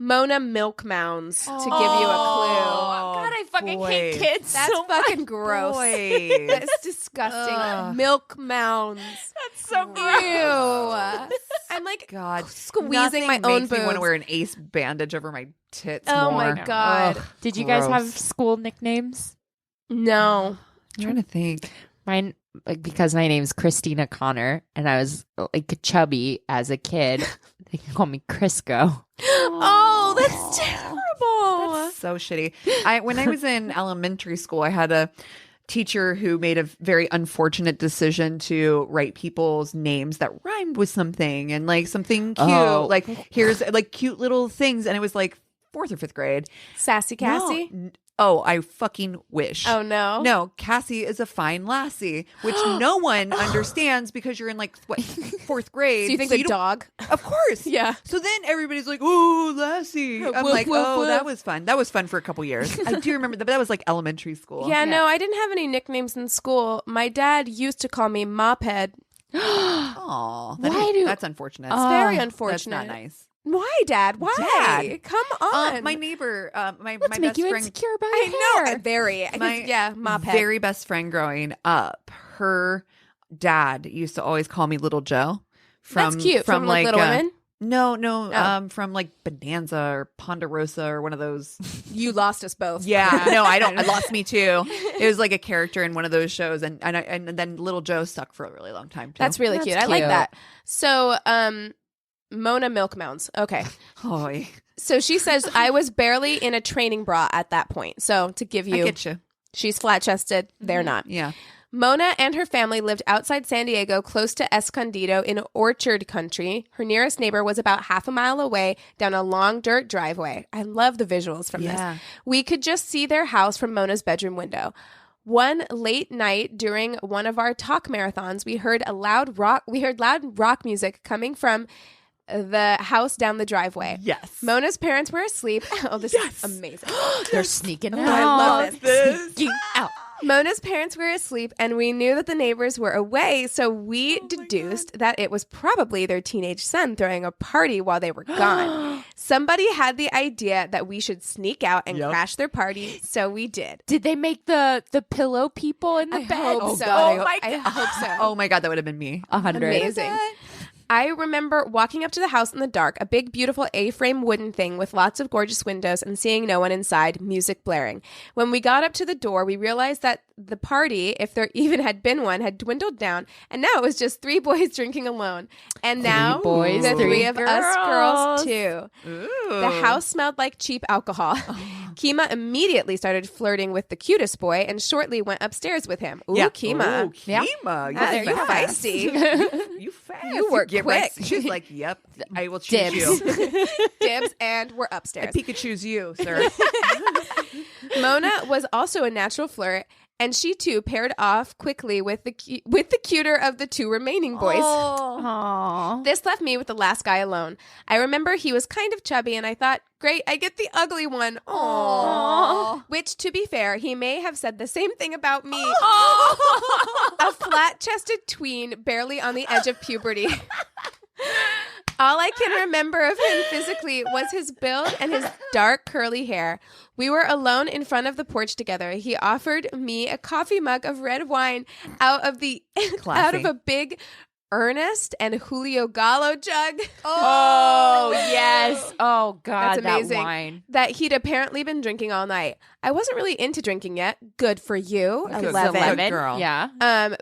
Mona Milk Mounds, to give you a clue. Oh, God, I fucking hate kids. That's so fucking much. gross. That's disgusting. Milk Mounds. That's so gross. Ew. I'm like squeezing my own boobs. I want to wear an ace bandage over my tits. Oh more. my God. Ugh, Did you guys have school nicknames? No. I'm trying to think. Mine, because my name's Christina Connor, and I was like chubby as a kid. They can call me Crisco. Oh, that's terrible. That's so shitty. When I was in elementary school, I had a teacher who made a very unfortunate decision to write people's names that rhymed with something and like something cute. Like here's like cute little things. And it was like 4th or 5th grade. Sassy Cassie? No. Oh, I fucking wish. Oh, no? No, Cassie is a fine lassie, which no one understands because you're in like, 4th grade. So you think the dog? Of course. Yeah. So then everybody's like, oh, lassie. I'm woof, like, woof, oh, woof. that was fun. That was fun for a couple years. I do remember that, but that was like elementary school. Yeah, no, I didn't have any nicknames in school. My dad used to call me Mophead. Oh, that's unfortunate. It's very unfortunate. That's not nice. Why, Dad? Why? Dad. Come on. My neighbor, my Let's make best you friend. insecure about your hair. Very. Mophead. Very best friend growing up. Her dad used to always call me Little Joe. That's cute. From like Little Women. No. From like Bonanza or Ponderosa or one of those. You lost us both. Yeah, no, I don't. I lost me too. It was like a character in one of those shows, and then Little Joe stuck for a really long time too. That's really cute. I like that. So, Mona Milkmounds. Okay. Oh, So she says, I was barely in a training bra at that point. So to give you, I get you. She's flat chested. They're not. Yeah. Mona and her family lived outside San Diego, close to Escondido in orchard country. Her nearest neighbor was about half a mile away down a long dirt driveway. I love the visuals from this. We could just see their house from Mona's bedroom window. One late night during one of our talk marathons, we heard loud rock music coming from the house down the driveway. Yes. Mona's parents were asleep. Oh, this is amazing. They're sneaking out. I love this. Sneaking out. Mona's parents were asleep, and we knew that the neighbors were away, so we deduced that it was probably their teenage son throwing a party while they were gone. Somebody had the idea that we should sneak out and crash their party, so we did. Did they make the pillow people in the bed? Hope so. I hope so. Oh my God, that would have been me. 100. Amazing. I remember walking up to the house in the dark, a big, beautiful A-frame wooden thing with lots of gorgeous windows and seeing no one inside, music blaring. When we got up to the door, we realized that the party, if there even had been one, had dwindled down, and now it was just 3 boys drinking alone. And now boys, the 3 of girls. us girls, too. Ooh. The house smelled like cheap alcohol. Kima immediately started flirting with the cutest boy and shortly went upstairs with him. Ooh, Kima. Ooh, Kima. You're fast. feisty. You fast. You work quick. She's like, yep, I will choose Dibs. you. Dibs, and we're I upstairs. Pikachu's you, sir. Mona was also a natural flirt, and she too paired off quickly with the cuter of the 2 remaining boys. Aww. This left me with the last guy alone. I remember he was kind of chubby, and I thought, great, I get the ugly one. Aww. Which, to be fair, he may have said the same thing about me. A flat-chested tween, barely on the edge of puberty. All I can remember of him physically was his build and his dark curly hair. We were alone in front of the porch together. He offered me a coffee mug of red wine out of a big Ernest and Julio Gallo jug. Oh, yes. Oh, God, That's amazing. that wine. That he'd apparently been drinking all night. I wasn't really into drinking yet. Good for you. Good 11. Good girl. Yeah.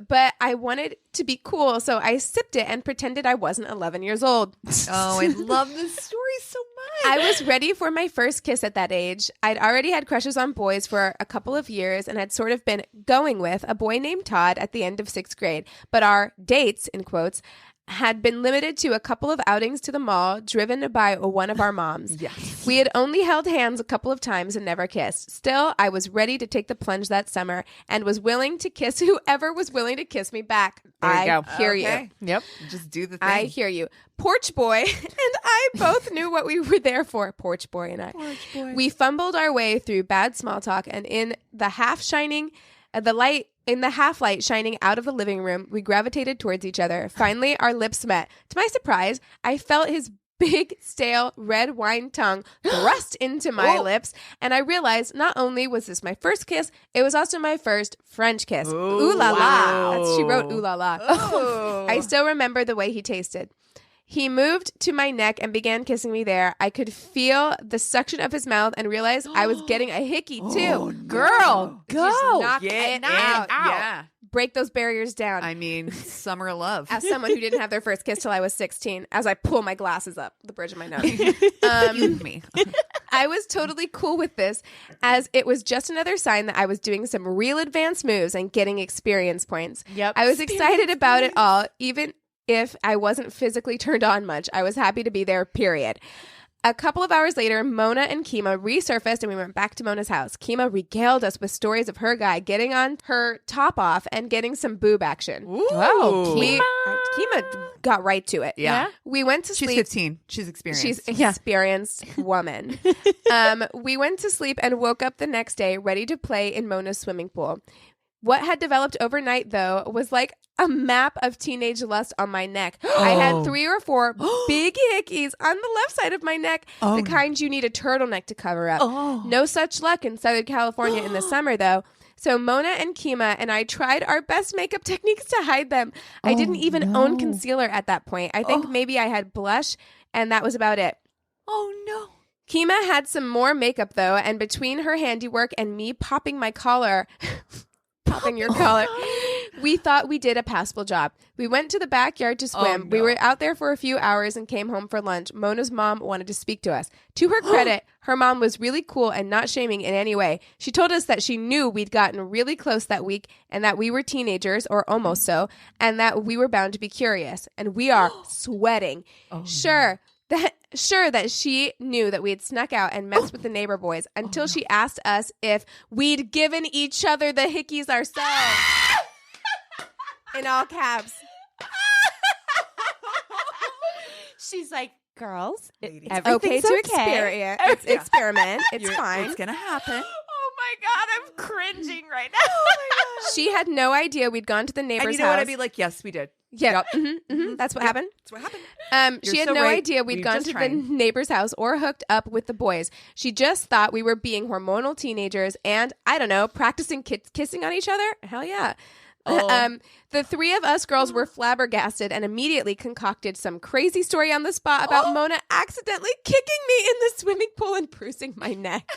But I wanted to be cool, so I sipped it and pretended I wasn't 11 years old. Oh, I love this story so much. I was ready for my first kiss at that age. I'd already had crushes on boys for a couple of years and had sort of been going with a boy named Todd at the end of 6th grade. But our dates, in quotes, had been limited to a couple of outings to the mall driven by one of our moms. Yes. We had only held hands a couple of times and never kissed. Still, I was ready to take the plunge that summer and was willing to kiss whoever was willing to kiss me back. There you go. Hear Okay. you. Yep. Just do the thing. I hear you. Porch boy and I both knew what we were there for. Porch boy and I. Porch boy. We fumbled our way through bad small talk, and in the half light shining out of the living room, we gravitated towards each other. Finally, our lips met. To my surprise, I felt his big, stale, red wine tongue thrust into my lips, and I realized not only was this my first kiss, it was also my first French kiss. Ooh la la. She wrote ooh la la. Oh. I still remember the way he tasted. He moved to my neck and began kissing me there. I could feel the suction of his mouth and realized I was getting a hickey too. Oh, Girl, Just go. knock Get it out. Yeah. Break those barriers down. I mean, summer love. As someone who didn't have their first kiss till I was 16, as I pull my glasses up the bridge of my nose. Me. I was totally cool with this, as it was just another sign that I was doing some real advanced moves and getting experience points. Yep. I was excited about it all, even if I wasn't physically turned on much. I was happy to be there, period. A couple of hours later, Mona and Kima resurfaced and we went back to Mona's house. Kima regaled us with stories of her guy getting on her top off and getting some boob action. Ooh. Wow, Kima got right to it. Yeah. We went to She's sleep. 15. She's experienced. She's experienced woman. We went to sleep and woke up the next day ready to play in Mona's swimming pool. What had developed overnight, though, was like a map of teenage lust on my neck. I had 3 or 4 big hickeys on the left side of my neck, the kind you need a turtleneck to cover up. No such luck in Southern California in the summer, though. So Mona and Kima and I tried our best makeup techniques to hide them. I didn't even own concealer at that point. I think maybe I had blush, and that was about it. Oh, no. Kima had some more makeup, though, and between her handiwork and me popping my collar, popping your collar, we thought we did a passable job. We went to the backyard to swim. We were out there for a few hours and came home for lunch. Mona's mom wanted to speak to us. To her credit, her mom was really cool and not shaming in any way. She told us that she knew we'd gotten really close that week and that we were teenagers, or almost so, and that we were bound to be curious. And we are sweating. Sure that she knew that we had snuck out and messed with the neighbor boys until she asked us if we'd given each other the hickeys ourselves. In all caps. She's like, girls, Ladies. It's okay to experience. It's experiment. It's fine. It's going to happen. Oh my God, I'm cringing right now. She had no idea we'd gone to the And neighbor's you know house. what? I'd be like, yes, we did. Yeah. Yep. That's what happened. That's what happened. She You're had so no right. idea we'd We've gone just to tried. the neighbor's house or hooked up with the boys. She just thought we were being hormonal teenagers and, I don't know, practicing kissing on each other. Hell yeah. The three of us girls were flabbergasted and immediately concocted some crazy story on the spot about Mona accidentally kicking me in the swimming pool and bruising my neck.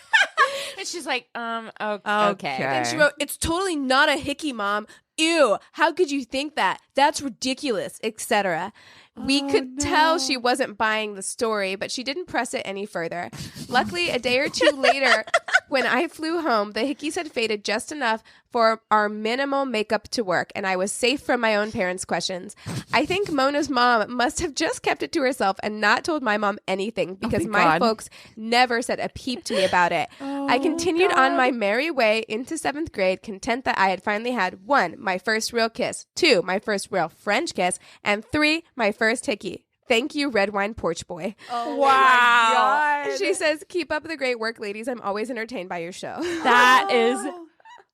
And she's like, okay. And she wrote, "It's totally not a hickey, Mom. Ew, how could you think that? That's ridiculous," etc. We could tell she wasn't buying the story, but she didn't press it any further. Luckily, a day or two later, when I flew home, the hickeys had faded just enough for our minimal makeup to work, and I was safe from my own parents' questions. I think Mona's mom must have just kept it to herself and not told my mom anything because thank my God. folks never said a peep to me about it. I continued on my merry way into 7th grade, content that I had finally had 1, my first real kiss, 2, my first real French kiss, and 3, my first hickey. Thank you, Red Wine Porch Boy. Oh, Wow. my God. She says, "Keep up the great work, ladies. I'm always entertained by your show." That is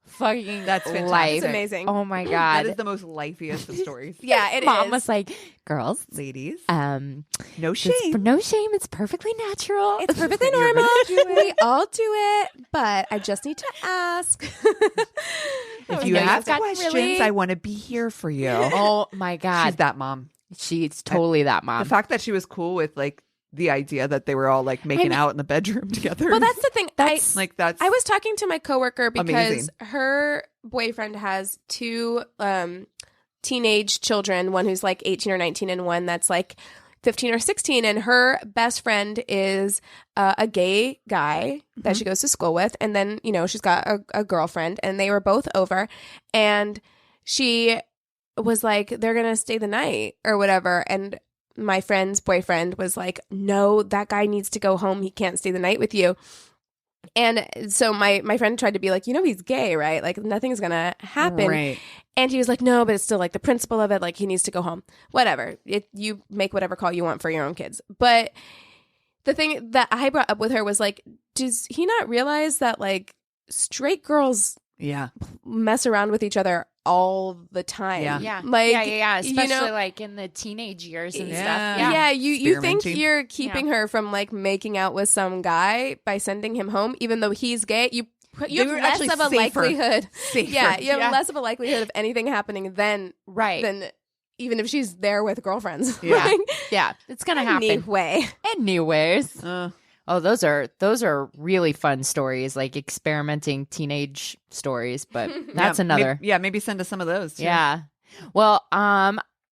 fucking That's fantastic. life. It's amazing. Oh my That God. is the most lifeiest of stories. Yeah, it is. Mom was like, girls, Ladies, no no shame. no shame. It's perfectly natural. It's perfectly You're normal. gonna do it. We all do it, but I just need to ask. If you Yeah, have you've got questions, really- I want to be here for you. Oh my God. She's that mom. She's totally that mom. The fact that she was cool with like the idea that they were all like making out in the bedroom together. Well, that's the thing. That's like that's I was talking to my coworker because Amazing. her boyfriend has 2 teenage children, one who's like 18 or 19 and one that's like 15 or 16, and her best friend is a gay guy that she goes to school with, and then, you know, she's got a girlfriend, and they were both over, and she was like, they're gonna stay the night or whatever, and my friend's boyfriend was like, "No, that guy needs to go home. He can't stay the night with you." And so my friend tried to be like, "You know, he's gay, right? Like nothing's gonna happen." right. And he was like, "No, but it's still like the principle of it. Like he needs to go home. Whatever. You make whatever call you want for your own kids." But the thing that I brought up with her was like, does he not realize that like straight girls Yeah. mess around with each other all the time? Yeah. yeah. Like, yeah. you Especially know- like in the teenage years and Yeah. stuff. Yeah, you think Experimenting. you're keeping her from like making out with some guy by sending him home, even though he's gay. You They have were less actually of a safer. likelihood. Safer. Yeah, you have Yeah. less of a likelihood of anything happening than Right. even if she's there with girlfriends. Yeah. Like, Yeah. It's going to happen. anyway. Anyways. Uh, Oh, those are really fun stories, like experimenting teenage stories, but that's yeah, another. Maybe send us some of those. Too. Yeah. Well,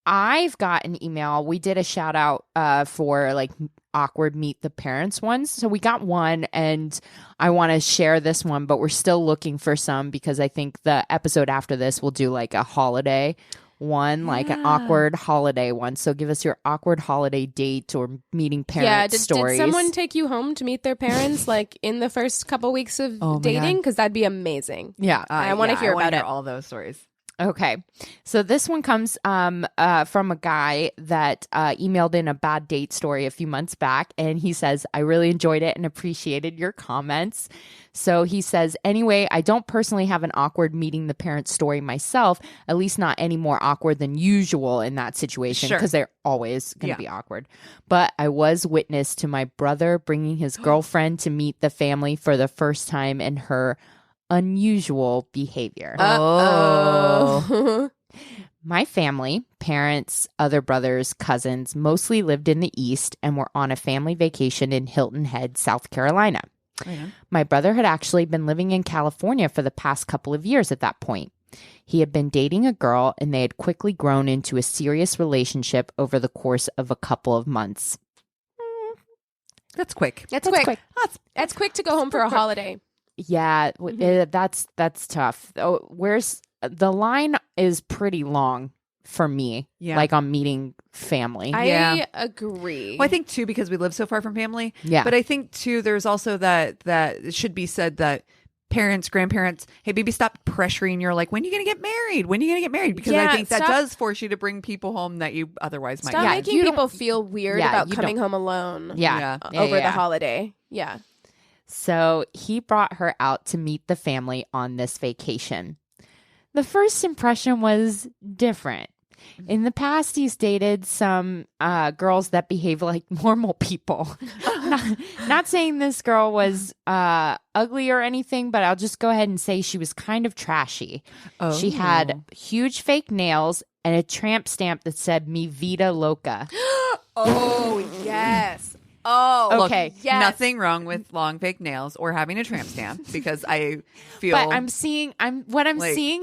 I've got an email. We did a shout out for like awkward meet the parents ones. So we got one and I want to share this one, but we're still looking for some because I think the episode after this will do like a holiday one, like an awkward holiday one. So give us your awkward holiday date or meeting parents Did stories. someone take you home to meet their parents like in the first couple weeks of Oh my dating? God. Because that'd be amazing. Yeah. I wanna hear wanna about it. all those stories. Okay. So this one comes from a guy that emailed in a bad date story a few months back. And he says, "I really enjoyed it and appreciated your comments." So he says, "Anyway, I don't personally have an awkward meeting the parents story myself, at least not any more awkward than usual in that situation Sure. because they're always going to Yeah. be awkward. But I was witness to my brother bringing his girlfriend to meet the family for the first time and her unusual behavior. Uh-oh. My family, parents, other brothers, cousins, mostly lived in the East and were on a family vacation in Hilton Head, South Carolina. My brother had actually been living in California for the past couple of years at that point. He had been dating a girl, and they had quickly grown into a serious relationship over the course of a couple of months. That's quick. That's quick. That's quick to go home for a holiday. Yeah, that's tough. Oh, where's the line is pretty long for me. Yeah. Like on meeting family. I agree. Well, I think too, because we live so far from family. Yeah. But I think too, there's also that it should be said that parents, grandparents, hey, baby, stop pressuring. You're like, when are you going to get married? When are you going to get married? Because I think that does force you to bring people home that you otherwise might Stop not. making people feel weird about coming home alone over the holiday. Yeah. So he brought her out to meet the family on this vacation. The first impression was different. In the past, he's dated some girls that behave like normal people. Not saying this girl was ugly or anything, but I'll just go ahead and say she was kind of trashy. Oh. She had huge fake nails and a tramp stamp that said "Mi Vida Loca." Oh, yes. Oh, okay. Look, yes. Nothing wrong with long fake nails or having a tramp stamp because I feel. But I'm seeing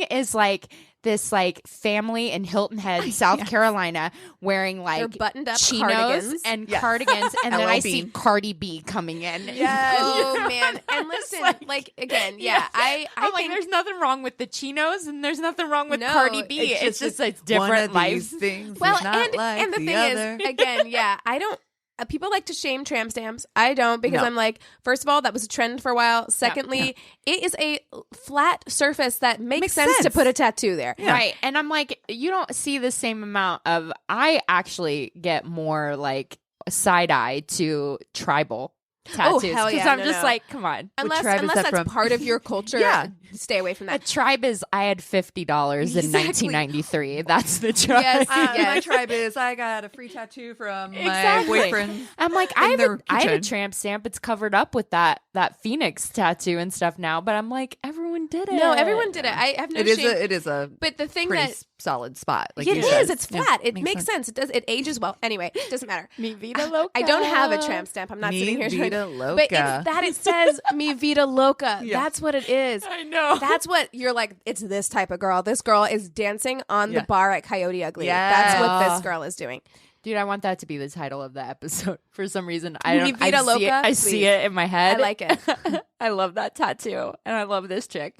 is like this like family in Hilton Head, South Carolina, wearing like they're buttoned up chinos cardigans. and cardigans, and then I LLB. see Cardi B coming in. Yes. Oh man. And listen, like again, I I'm think like, there's nothing wrong with the chinos, and there's nothing wrong with No, Cardi B. It's just it's different one of lives. these things well, is not like and the thing other. is, again, I don't. People like to shame tramp stamps. I don't because No. I'm like, first of all, that was a trend for a while. Secondly, it is a flat surface that makes sense to put a tattoo there. Yeah. Right. And I'm like, you don't see the same amount of, I actually get more like side eye to tribal tattoos. hell Because yeah. I'm No, just no. like, come on. Unless tribe is that that's from? part of your culture, stay away from A that. tribe is, I had $50 in Exactly. 1993. That's the tribe. Yes. My tribe is I got a free tattoo from Exactly. my boyfriend. I'm like, in I their had a kitchen. tramp stamp. It's covered up with that Phoenix tattoo and stuff now. But I'm like, everyone did it. No, everyone did it. I have no shame. It is a But the thing pretty that solid spot. Like it you said. is, it's flat. It makes sense. It does. It ages well. Anyway, it doesn't matter. Mi Vida Loca. I don't have a tramp stamp. I'm not Mi sitting here Vida trying. Loca. But it's that it says "Mi Vida Loca." Yeah. That's what it is. I know. That's what you're like. It's this type of girl. This girl is dancing on the bar at Coyote Ugly. Yes. That's what this girl is doing. Dude, I want that to be the title of the episode. For some reason, Mi Vida I see Loca, it. I see please. it in my head. I like it. I love that tattoo, and I love this chick.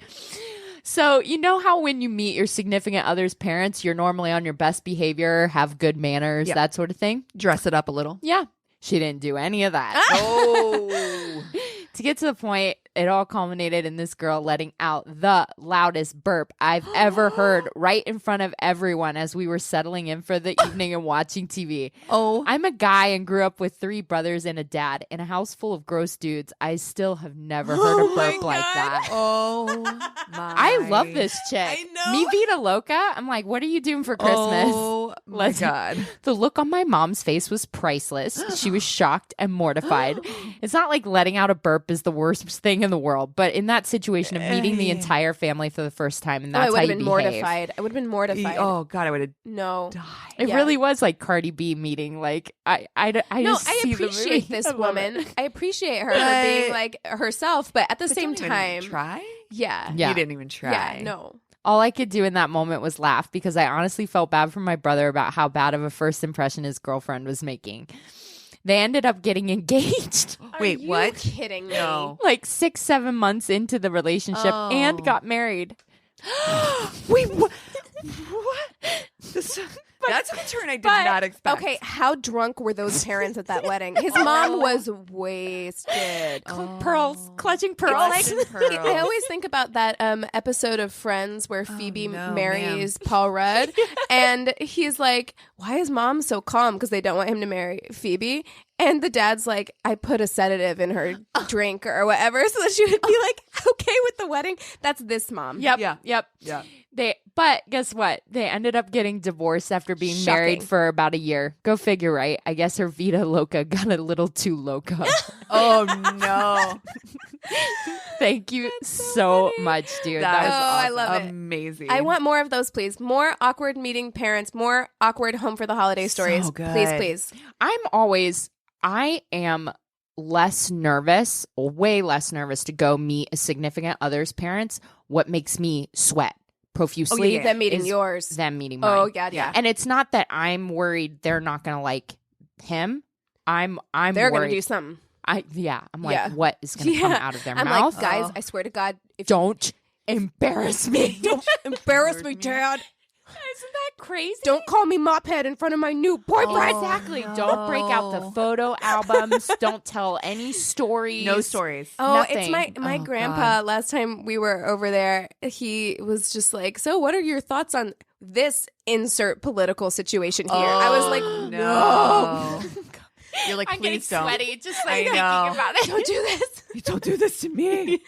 So you know how when you meet your significant other's parents, you're normally on your best behavior, have good manners, that sort of thing. dress it up a little. Yeah, she didn't do any of that. Oh. To get to the point, it all culminated in this girl letting out the loudest burp I've ever heard right in front of everyone as we were settling in for the evening and watching TV. Oh. I'm a guy and grew up with 3 brothers and a dad. In a house full of gross dudes, I still have never heard a burp like that. Oh my. I love this chick. I know. Mi Vida Loca. I'm like, what are you doing for Christmas? Oh my God. The look on my mom's face was priceless. She was shocked and mortified. It's not like letting out a burp is the worst thing in the world, but in that situation of meeting the entire family for the first time, and that's I would how have you been behave. mortified. I would have been mortified. Oh God, I would have No. died. It Yeah. really was like Cardi B meeting. Like I No, just I see the appreciate movie. this I love woman. it. I appreciate her for being like herself, but at the same Don't even time, try. yeah. Yeah. You didn't even try. Yeah, no. All I could do in that moment was laugh because I honestly felt bad for my brother about how bad of a first impression his girlfriend was making. They ended up getting engaged. Wait, Are you what? kidding me? No. Like 6-7 months into the relationship Oh. and got married. Wait, what? That's a turn I did not expect. Okay, how drunk were those parents at that wedding? His mom was wasted. Pearls, clutching It's pearls. like, I always think about that episode of Friends where Phoebe no, marries Paul Rudd, and he's like, "Why is mom so calm?" Because they don't want him to marry Phoebe. And the dad's like, "I put a sedative in her drink or whatever, so that she would be like okay with the wedding." That's this mom. Yep. Yeah. Yep. Yeah. But guess what? They ended up getting divorced after after being Shocking. married for about a year. Go figure, right? I guess her Vida Loca got a little too loca. Oh no. Thank you so much, dude. That was I awesome. love it. Amazing. I want more of those, please. More awkward meeting parents, more awkward home for the holiday stories. good. Please. I am less nervous, way less nervous to go meet a significant other's parents. What makes me sweat profusely Them meeting is yours. them meeting mine. Oh, God, yeah. And it's not that I'm worried they're not going to like him. I'm They're worried. going to do something. I'm like, Yeah. what is going to come out of their I'm mouth? like, guys, I swear to God, if Don't embarrass me. don't embarrass me, Dad. Isn't that crazy? Don't call me mophead in front of my new boyfriend. Exactly. Don't break out the photo albums. Don't tell any stories. no stories. Oh, Nothing. it's my Oh, grandpa. Last time we were over there, he was just like, "So, what are your thoughts on this insert political situation here?" I was like, no. You're like, I'm getting please don't. sweaty just I like know. thinking about it. "Don't do this." Don't do this to me.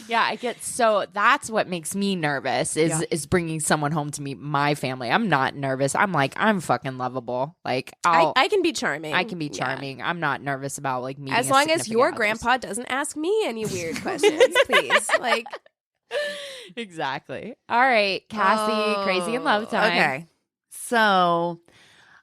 Yeah, I get so that's what makes me nervous is bringing someone home to meet my family. I'm not nervous. I'm like, I'm fucking lovable. Like I can be charming. I can be Yeah. charming. I'm not nervous about like meeting As a long as significant your others. grandpa doesn't ask me any weird questions, please. Like, Exactly. All right, Cassie, crazy in love time. Okay. So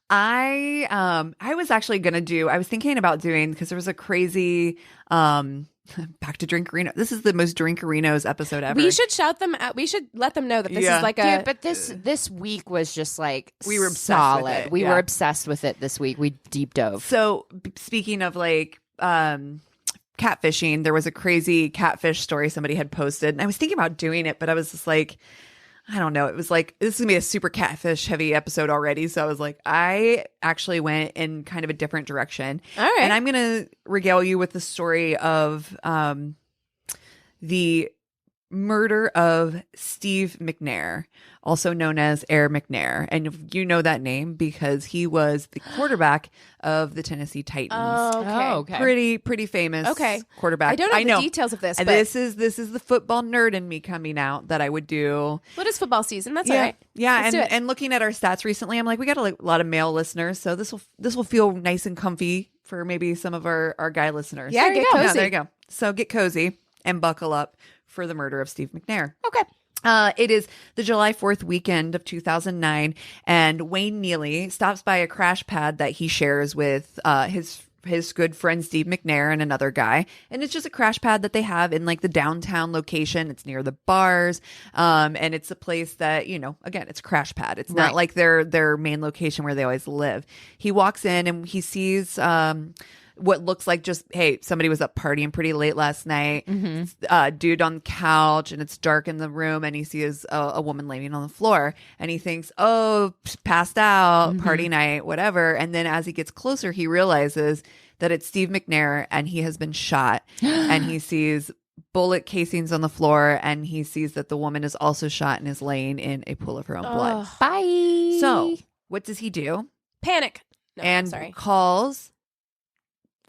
I was actually gonna I was thinking about doing because there was a crazy back to Drinkerino. This is the most Drinkerinos episode ever. we should shout them out. We should let them know that this Yeah. is like a. Dude, but this week was just like We were obsessed solid. with it, We yeah. were obsessed with it this week. We deep dove. So speaking of like catfishing, there was a crazy catfish story somebody had posted, and I was thinking about doing it, but I was just like, I don't know. It was like, this is gonna be a super catfish heavy episode already. So I was like, I actually went in kind of a different direction. All right. And I'm gonna regale you with the story of the murder of Steve McNair, also known as Air McNair. And you know that name because he was the quarterback of the Tennessee Titans. Oh, okay. Pretty famous Okay. quarterback. I don't know the details of this, but This is the football nerd in me coming out that I would do. what is football season? That's Yeah, all right. yeah, Let's do it. and looking at our stats recently, I'm like, we got a lot of male listeners, so this will feel nice and comfy for maybe some of our guy listeners. Yeah, There you get go. cozy. Yeah, there you go. So get cozy and buckle up for the murder of Steve McNair. Okay. It is the July 4th weekend of 2009, and Wayne Neely stops by a crash pad that he shares with his good friend Steve McNair and another guy. And it's just a crash pad that they have in like the downtown location. It's near the bars. And it's a place that, again, it's a crash pad. It's not Right. like their main location where they always live. He walks in and he sees what looks like just, hey, somebody was up partying pretty late last night. Dude on the couch, and it's dark in the room, and he sees a woman laying on the floor, and he thinks, oh, passed out, party night, whatever. And then as he gets closer, he realizes that it's Steve McNair, and he has been shot, and he sees bullet casings on the floor, and he sees that the woman is also shot and is laying in a pool of her own blood. Bye. So what does he do? Panic. No, And sorry. calls.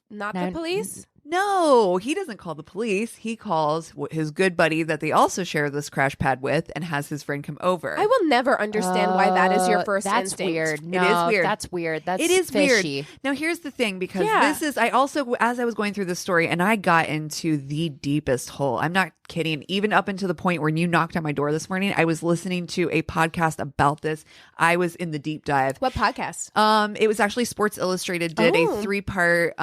Not No, the police? No, he doesn't call the police. He calls his good buddy that they also share this crash pad with, and has his friend come over. I will never understand why that is your first That's instinct. weird. It No, is weird. That's weird. That's It is fishy. weird. Now, here's the thing, because Yeah. this is, I also, as I was going through this story, and I got into the deepest hole. I'm not kidding. Even up until the point when you knocked on my door this morning, I was listening to a podcast about this. I was in the deep dive. What podcast? It was actually Sports Illustrated did Oh. a 3-part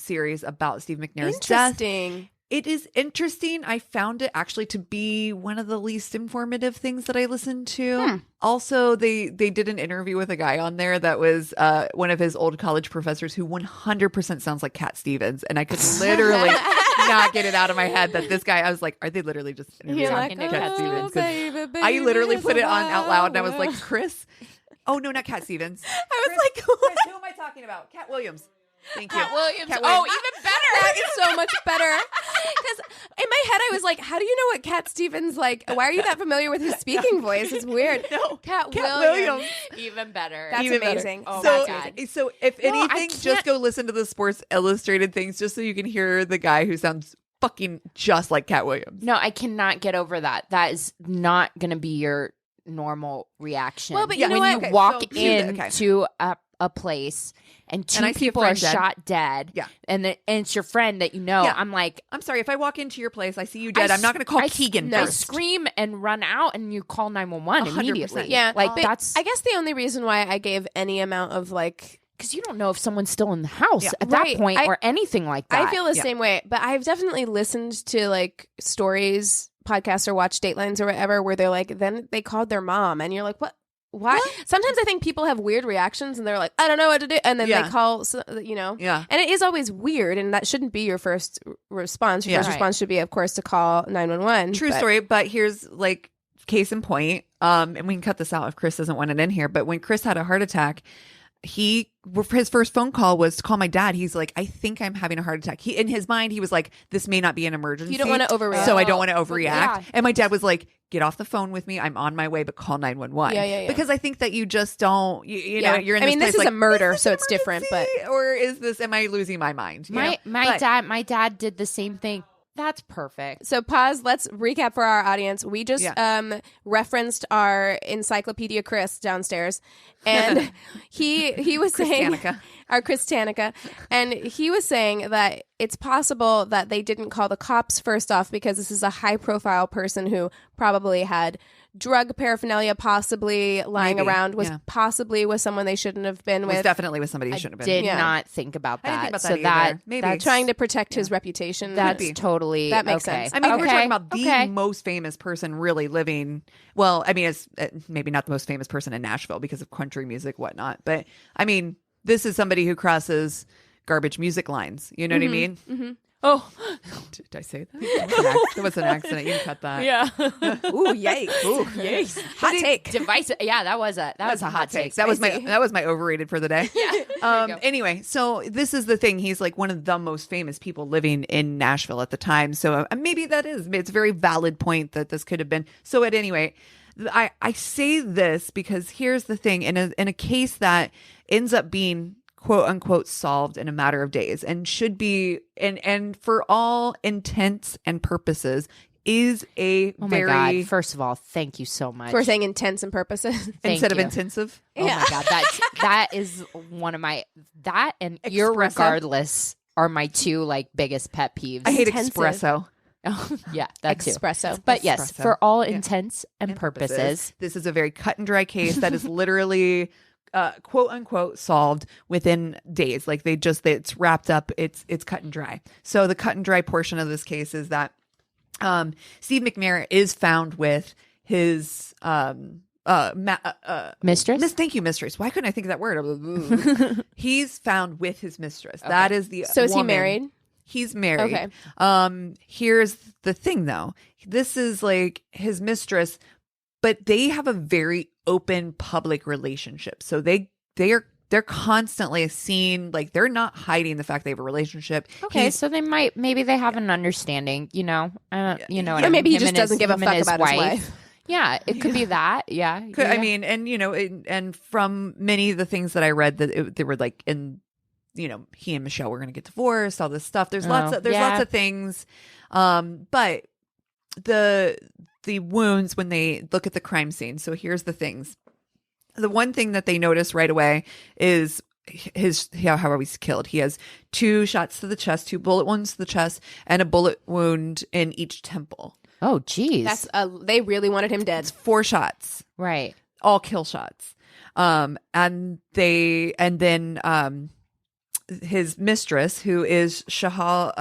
series about Steve McNair's death. Interesting. It is interesting. I found it actually to be one of the least informative things that I listened to. Also, they did an interview with a guy on there that was one of his old college professors who 100% sounds like Cat Stevens. And I could literally not get it out of my head that this guy, I was like, are they literally just interviewing You're like, Cat oh, Stevens? 'Cause baby, baby, I literally it's put a it on out loud, and I was wild like, Chris? Oh, no, not Cat Stevens. I was like, Chris, who am I talking about? Cat Williams. Thank you. Cat Williams. Cat Oh, Williams. even better. that is so much better. Because in my head, I was like, how do you know what Cat Stevens like? Why are you that familiar with his speaking voice? It's weird. No, Cat Cat Williams. Even better. That's Even better. amazing. Oh, So, my God. so if No, I anything, can't- just go listen to the Sports Illustrated things just so you can hear the guy who sounds fucking just like Cat Williams. No, I cannot get over that. That is not going to be your normal reaction. Well, but Yeah, you know when what? you walk okay. into a place and two I see a people are friend dead. shot dead, Yeah. and it's your friend that you know, Yeah. I'm like, I'm sorry, if I walk into your place, I see you dead. I'm not going to call Keegan I first. scream and run out, and you call 911 100%. immediately. Yeah, like but that's I guess the only reason why I gave any amount of like, because you don't know if someone's still in the house Yeah. at that Right. point or anything like that. I feel the same way, but I've definitely listened to like stories, podcasts, or watched Datelines or whatever, where they're like, then they called their mom, and you're like, what? Why? Sometimes I think people have weird reactions, and they're like, I don't know what to do, and then they call, you know, Yeah. and it is always weird, and that shouldn't be your first response. Your Yeah. first response should be, of course, to call 911. True story, but here's like case in point. And we can cut this out if Chris doesn't want it in here. But when Chris had a heart attack, his first phone call was to call my dad. He's like, I think I'm having a heart attack. In his mind, he was like, this may not be an emergency. You don't want to overreact. So I don't want to overreact. Yeah. And my dad was like, get off the phone with me. I'm on my way, but call 911. Yeah. Because I think that you just don't, you know, you're in this this place is like, a murder, is so this it's different, but emergency? Or is this, am I losing my mind? You know? my But- my dad did the same thing. That's perfect. So pause. Let's recap for our audience. We just referenced our Encyclopedia Chris downstairs, and he was saying Christanica. our Christanica, and he was saying that it's possible that they didn't call the cops first off because this is a high profile person who probably had drug paraphernalia, possibly lying Maybe, around, was yeah. possibly with someone they shouldn't have been was with. definitely with somebody who shouldn't have been. Did Yeah. not think about that. I didn't think about so that that either. Maybe. that's Trying to protect his reputation. that's be. totally That makes okay. sense. I mean, we're Okay, talking about the okay. most famous person really living. Well, I mean, it's maybe not the most famous person in Nashville because of country music, whatnot. But I mean, this is somebody who crosses garbage music lines. You know what I mean? Mm-hmm. Oh, Did I say that? That was an accident. You can cut that. yeah. Ooh, yikes! Ooh. Yes. Hot take. Divisive. Yeah, that was a hot take. That was my overrated for the day. Yeah. Anyway, so this is the thing. He's like one of the most famous people living in Nashville at the time. So maybe it's a very valid point that this could have been. So at any rate, I say this because here's the thing. In a case that ends up being quote unquote solved in a matter of days and should be and for all intents and purposes is a Oh my very god! First of all, thank you so much. For saying intents and purposes. Thank instead of you. intensive. Oh my god, that is one of my and irregardless are my two like biggest pet peeves. I hate Intensive. espresso. Oh, yeah, that too. Espresso. But yes, Espresso. for all Yeah. intents and purposes. This is a very cut and dry case that is literally quote unquote solved within days. Like it's wrapped up. It's cut and dry. So the cut and dry portion of this case is that Steve McNair is found with his Mistress? Thank you, mistress. Why couldn't I think of that word? He's found with his mistress. That is the So is he woman. married? He's married. Okay. Here's the thing though. This is like his mistress, but they have a very open public relationship. So they're constantly seen, like they're not hiding the fact they have a relationship. Okay, so maybe they have an understanding, you know. You know, Or maybe he him just and his- doesn't give a him and fuck his about his wife. Yeah, it could be that. Yeah. I yeah. mean, and you know, and from many of the things that I read that they were like in, you know, he and Michelle were going to get divorced, all this stuff. There's lots of things. But the wounds when they look at the crime scene. So here's the things. The one thing that they notice right away is how he's killed. He has 2 shots to the chest, 2 bullet wounds to the chest, and a bullet wound in each temple. Oh, geez. That's they really wanted him dead. It's 4 shots, right. all kill shots. And then his mistress, who is Shahal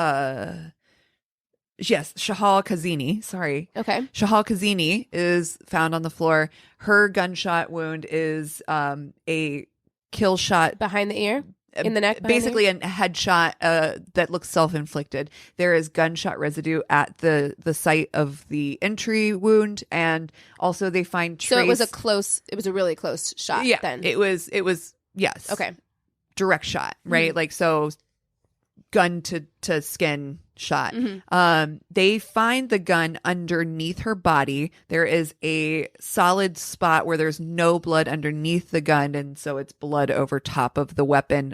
Kazini. Sorry. Okay. Shahal Kazini is found on the floor. Her gunshot wound is a kill shot, Behind the ear? In the neck? behind the basically ear? a headshot that looks self-inflicted. There is gunshot residue at the site of the entry wound, and also they find trace. So it was a really close shot Yeah, then. it was yes. Okay. Direct shot, right? Mm-hmm. Like, so gun to skin shot. Mm-hmm. They find the gun underneath her body. There is a solid spot where there's no blood underneath the gun, and so it's blood over top of the weapon.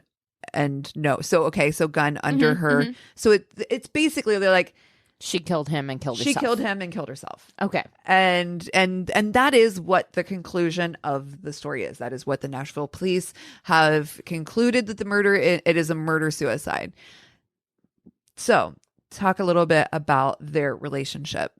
And so gun under Mm-hmm, her. mm-hmm. So it's basically, they're like, She killed him and killed herself. She killed him and killed herself. Okay. And that is what the conclusion of the story is. That is what the Nashville police have concluded, that the murder, it is a murder-suicide. So, talk a little bit about their relationship.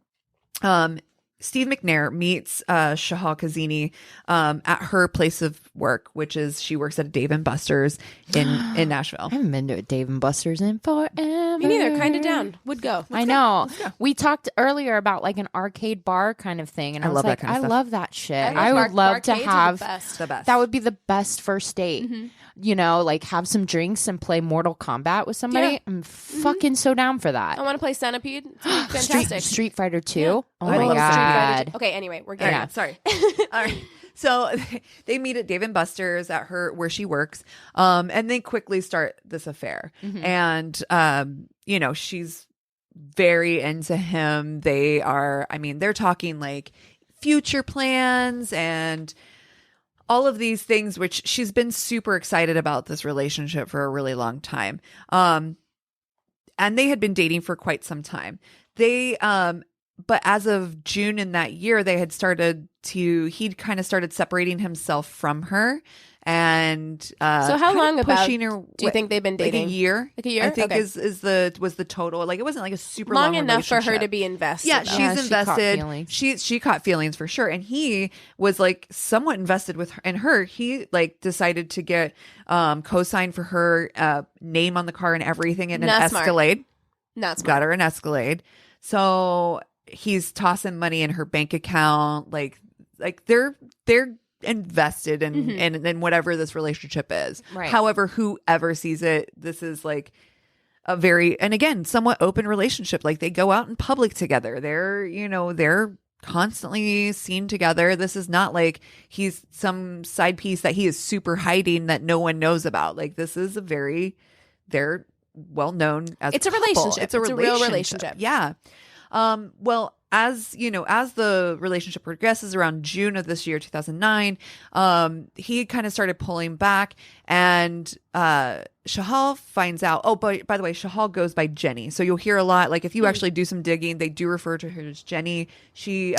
Steve McNair meets Shahal Kazini at her place of work, which is she works at Dave & Buster's in Nashville. I haven't been to a Dave & Buster's in forever. Me neither. Kind of down. Would go. I know. We talked earlier about like an arcade bar kind of thing, and I was love like, that kind of I stuff. love that shit. I I love would love to barcades are have the best. The best. that. Would be the best first date. You know, like have some drinks and play Mortal Kombat with somebody. Yeah. I'm fucking so down for that. I want to play Centipede. It's fantastic. Street Fighter 2. Oh I my love Street Fighter god. two. Okay, anyway, we're All getting right, sorry. All right. So they meet at Dave & Buster's at her where she works, and they quickly start this affair. And you know, she's very into him. They are, I mean, they're talking like future plans and all of these things, which she's been super excited about this relationship for a really long time. And they had been dating for quite some time. They but as of June in that year, they had he'd kind of started separating himself from her and So how kind of long about pushing her do you think they've been dating? like a year? Like a year? I think Okay. was the total. Like it wasn't like a super long long enough for her relationship. to be invested. Yeah, though. she's Yeah, she caught invested. feelings. She caught feelings for sure, and he was like somewhat invested with her. And her, he like decided to get co-sign for her name on the car and everything in an Not smart. Escalade. Not smart. Got her an Escalade. So he's tossing money in her bank account. Like they're invested in whatever this relationship is. Right. However, whoever sees it, this is like a very, and again, somewhat open relationship. Like they go out in public together. They're constantly seen together. This is not like he's some side piece that he is super hiding that no one knows about. Like this is they're well known as It's a couple. relationship. It's a It's a real relationship. Yeah. Well, as you know, as the relationship progresses around June of this year, 2009, he kind of started pulling back, and Shahal finds out. Oh, but by the way, Shahal goes by Jenny. So you'll hear a lot. Like if you actually do some digging, they do refer to her as Jenny. She,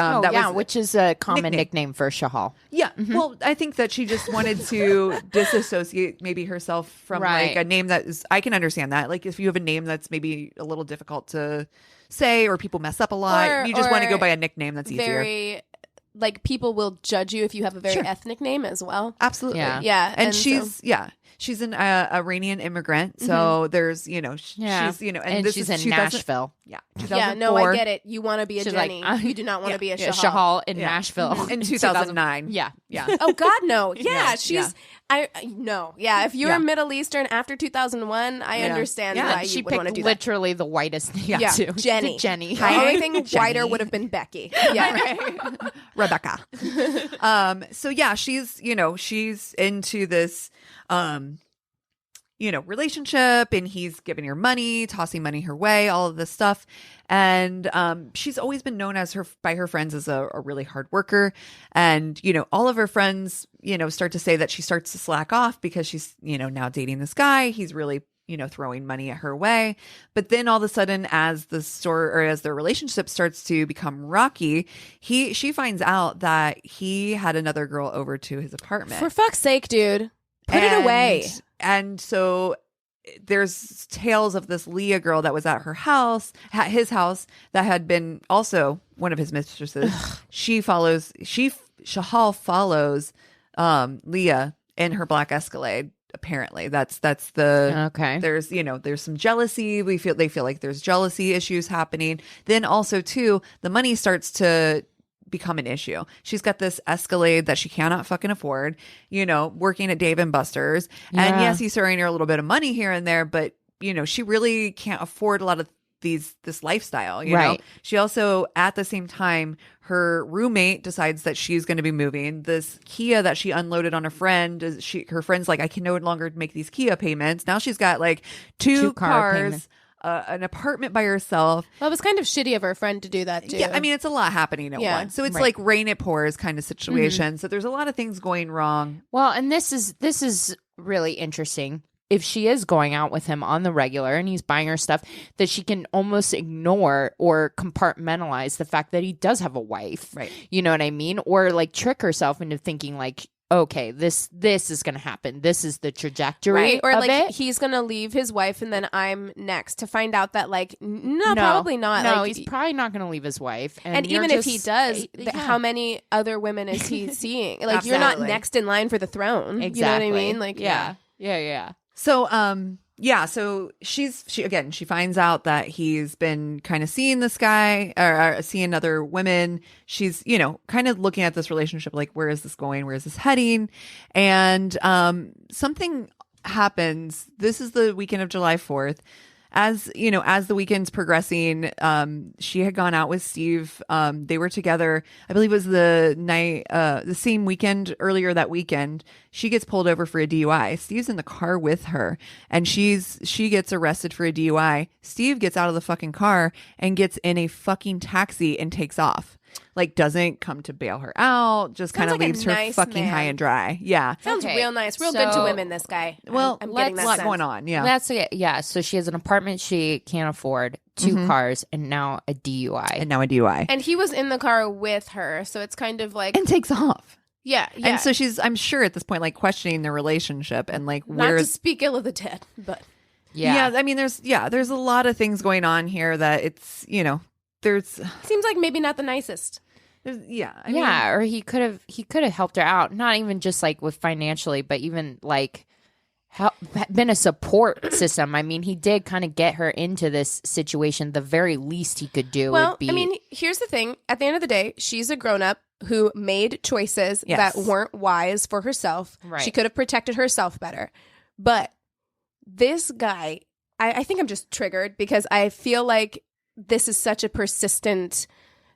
which is a common nickname for Shahal. Yeah. Well, I think that she just wanted to disassociate maybe herself from like Right. a name that is, I can understand that. Like if you have a name that's maybe a little difficult to say or people mess up a lot, you just want to go by a nickname that's easier. Very, like people will judge you if you have a very Sure. ethnic name as well. Absolutely. Yeah. Yeah, And so- she's an Iranian immigrant. So there's, she's, and this she's is in 2000 Nashville. Yeah. Yeah, no, I 2004. get it. You want to be a She's like, Jenny. You do not want to be a Yeah, Shahal. Shahal in Nashville In 2009. Yeah, yeah. Oh God, no. Yeah, Yeah, she's. No. Yeah, if you're Yeah. Middle Eastern after 2001, I Yeah. understand Yeah, why And she you would want to picked do that. literally the whitest name Yeah, too. Jenny. Jenny. The only thing Jenny. whiter would have been Becky. Yeah. Rebecca. So yeah, she's into this, relationship, and he's giving her money, tossing money her way, all of this stuff. And she's always been known by her friends as a really hard worker. And, all of her friends, start to say that she starts to slack off because she's, now dating this guy. He's really, throwing money at her way. But then all of a sudden, as their relationship starts to become rocky, she finds out that he had another girl over to his apartment. For fuck's sake, dude. Put it away. And so there's tales of this Leah girl that was at his house, that had been also one of his mistresses. Shahal follows Leah in her black Escalade. Apparently, that's the Okay. There's some jealousy. They feel like there's jealousy issues happening. Then also too, the money starts to become an issue. She's got this Escalade that she cannot fucking afford, working at Dave & Buster's. And Yeah. yes, he's throwing her a little bit of money here and there, but she really can't afford a lot of this lifestyle, you know. Right. She also, at the same time, her roommate decides that she's going to be moving. This Kia that she unloaded on a friend, her friend's like, I can no longer make these Kia payments. Now she's got like two car cars, payments. an apartment by herself. Well, it was kind of shitty of her friend to do that too. Yeah, I mean, it's a lot happening at Yeah. once. So it's Right. like rain it pours kind of situation. So there's a lot of things going wrong. Well, and this is really interesting. if she is going out with him on the regular and he's buying her stuff, that she can almost ignore or compartmentalize the fact that he does have a wife. Right. You know what I mean? Or like trick herself into thinking like, okay, this is going to happen. This is the trajectory Right. Or of like it. he's going to leave his wife and then I'm next, to find out that like, no, probably not. No, like, he's probably not going to leave his wife. and you're even if he just- does, yeah. how many other women is he seeing? Like, you're not Absolutely. next in line for the throne. Exactly. You know what I mean? Like, yeah. So, so she finds out that he's been kind of seeing this guy or seeing other women. She's, kind of looking at this relationship like, where is this going? Where is this heading? And something happens. This is the weekend of July 4th. As the weekend's progressing, she had gone out with Steve. They were together. I believe it was the night, the same weekend earlier that weekend. She gets pulled over for a DUI. Steve's in the car with her, and she gets arrested for a DUI. Steve gets out of the fucking car and gets in a fucking taxi and takes off. Like, doesn't come to bail her out, just kind of like a leaves her nice fucking man. high and dry. Yeah. Sounds Okay, real nice. Real good to so- women, this guy. Well, I'm getting a that lot sense. going on. Yeah. That's it. Yeah. So she has an apartment she can't afford, 2 cars, and now a DUI. And now a DUI. And he was in the car with her, so it's kind of like, And takes off. yeah. And so she's, I'm sure at this point, like questioning their relationship and like not to where's, speak ill of the dead, but yeah. I mean, there's a lot of things going on here that it's, there's, seems like maybe not the nicest. I mean, yeah, or he could have helped her out, not even just like with financially, but even like been a support system. I mean, he did kind of get her into this situation. The very least he could do Well, would be. I mean, here's the thing. At the end of the day, she's a grown-up who made choices Yes. that weren't wise for herself. Right. She could have protected herself better. But this guy, I think I'm just triggered because I feel like this is such a persistent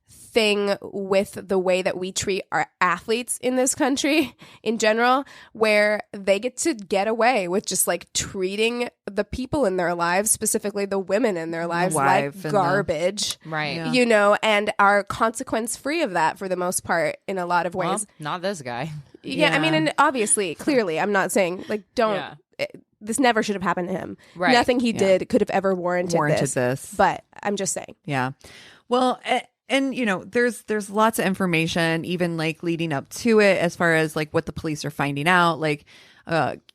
thing with the way that we treat our athletes in this country in general, where they get away with just like treating the people in their lives, specifically the women in their lives, like wife and the- garbage. right. Yeah. And are consequence free of that for the most part in a lot of ways. Well, not this guy. Yeah, I mean, and obviously, clearly, I'm not saying like Yeah. this never should have happened to him. Right. Nothing he did could have ever warranted this. But I'm just saying. Yeah. Well, and there's lots of information, even like leading up to it, as far as like what the police are finding out, like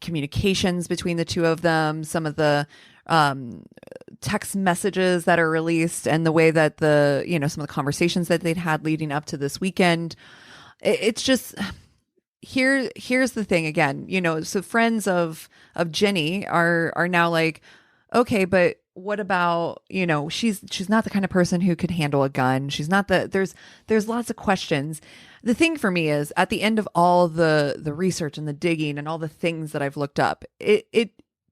communications between the two of them, some of the text messages that are released, and the way that some of the conversations that they'd had leading up to this weekend. It's just here's the thing again, so friends of Jenny are now like, okay, but what about, she's not the kind of person who could handle a gun. She's not there's lots of questions. The thing for me is, at the end of all the research and the digging and all the things that I've looked up,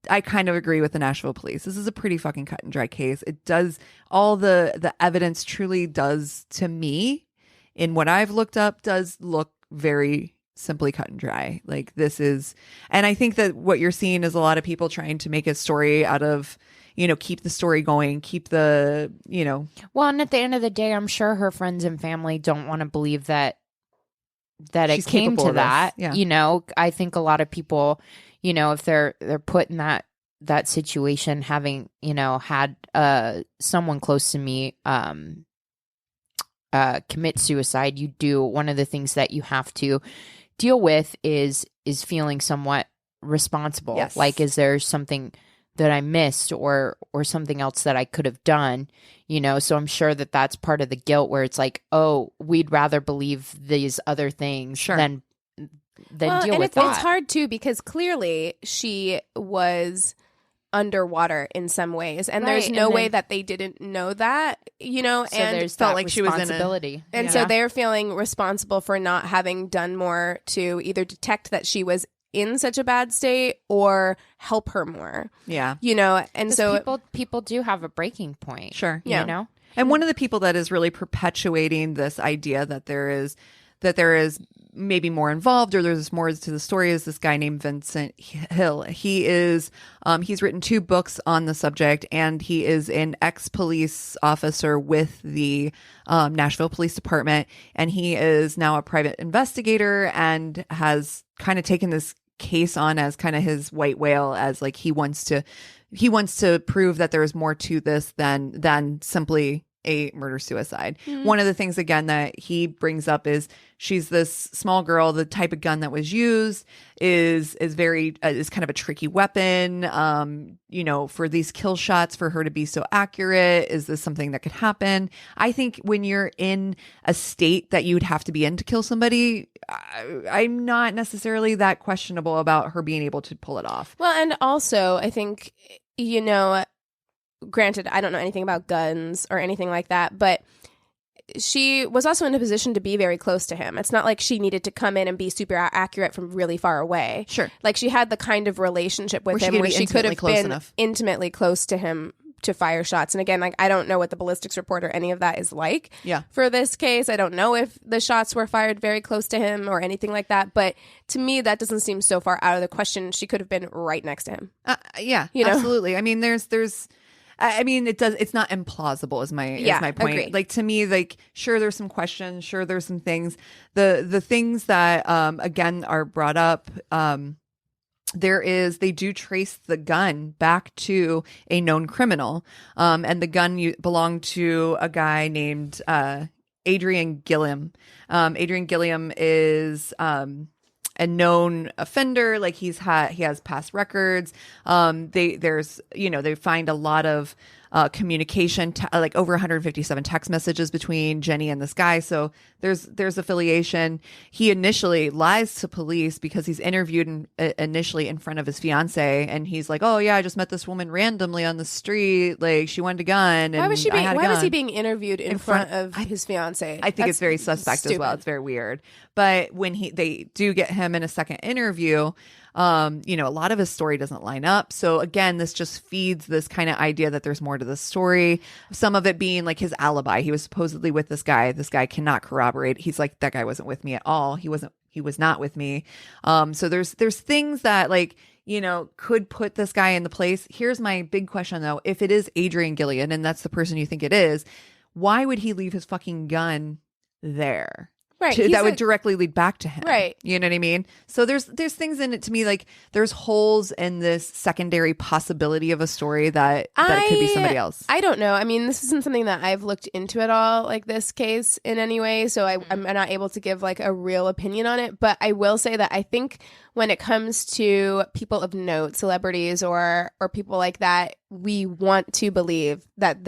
I kind of agree with the Nashville police. This is a pretty fucking cut and dry case. It does, all the evidence truly does, to me, in what I've looked up, does look very simply cut and dry. Like, this is, and I think that what you're seeing is a lot of people trying to make a story out of, keep the story going, keep the, Well, and at the end of the day, I'm sure her friends and family don't want to believe that it She's came capable to of this. that. Yeah. I think a lot of people, if they're put in that situation, having, had someone close to me commit suicide, one of the things that you have to deal with is feeling somewhat responsible. Yes. Like, is there something that I missed or something else that I could have done, so I'm sure that that's part of the guilt, where it's like, oh, we'd rather believe these other things Sure. than deal and with it's that. hard too, because clearly she was underwater in some ways, and there's Right, no and way then- that they didn't know that, So and there's felt that like she was in a- responsibility. and Yeah. so they're feeling responsible for not having done more to either detect that she was in such a bad state or help her more, yeah, and 'Cause so people do have a breaking point. sure. Yeah. And one of the people that is really perpetuating this idea that there is maybe more involved, or there's more to the story, is this guy named Vincent Hill. He is he's written 2 books on the subject, and he is an ex-police officer with the Nashville Police Department, and he is now a private investigator and has kind of taken this case on as kind of his white whale, as like he wants to prove that there is more to this than simply a murder-suicide. One of the things, again, that he brings up is she's this small girl. The type of gun that was used is kind of a tricky weapon. For these kill shots, for her to be so accurate, is this something that could happen? I think when you're in a state that you would have to be in to kill somebody, I'm not necessarily that questionable about her being able to pull it off. Well, and also, I think, granted, I don't know anything about guns or anything like that, but she was also in a position to be very close to him. It's not like she needed to come in and be super accurate from really far away. Sure. Like, she had the kind of relationship with him where she could have been intimately close to him to fire shots. And again, like, I don't know what the ballistics report or any of that is like for this case. I don't know if the shots were fired very close to him or anything like that. But to me, that doesn't seem so far out of the question. She could have been right next to him. Absolutely. I mean, it's not implausible is my point. Agreed. Like, to me, like, sure, there's some questions. Sure, there's some things. The things that, again, are brought up, they do trace the gun back to a known criminal. And the gun belonged to a guy named, Adrian Gilliam. Adrian Gilliam is, a known offender. Like, he has past records. They find a lot of communication, like over 157 text messages between Jenny and this guy. So there's affiliation. He initially lies to police because he's interviewed initially in front of his fiance, and he's like, "Oh yeah, I just met this woman randomly on the street. Like, she wanted a gun." And why was he being interviewed in front of his fiance? I think it's very suspect as well. It's very weird. But when they do get him in a second interview, a lot of his story doesn't line up. So again, this just feeds this kind of idea that there's more to the story. Some of it being like his alibi. He was supposedly with this guy. This guy cannot corroborate. He's like, that guy wasn't with me at all. He was not with me. So there's things that, like, could put this guy in the place. Here's my big question though. If it is Adrian Gilliam and that's the person you think it is, why would he leave his fucking gun there? Right. That would directly lead back to him. Right. You know what I mean? So there's things in it, to me, like, there's holes in this secondary possibility of a story that it could be somebody else. I don't know. I mean, this isn't something that I've looked into at all, like this case in any way. So I'm not able to give like a real opinion on it. But I will say that I think when it comes to people of note, celebrities or people like that, we want to believe that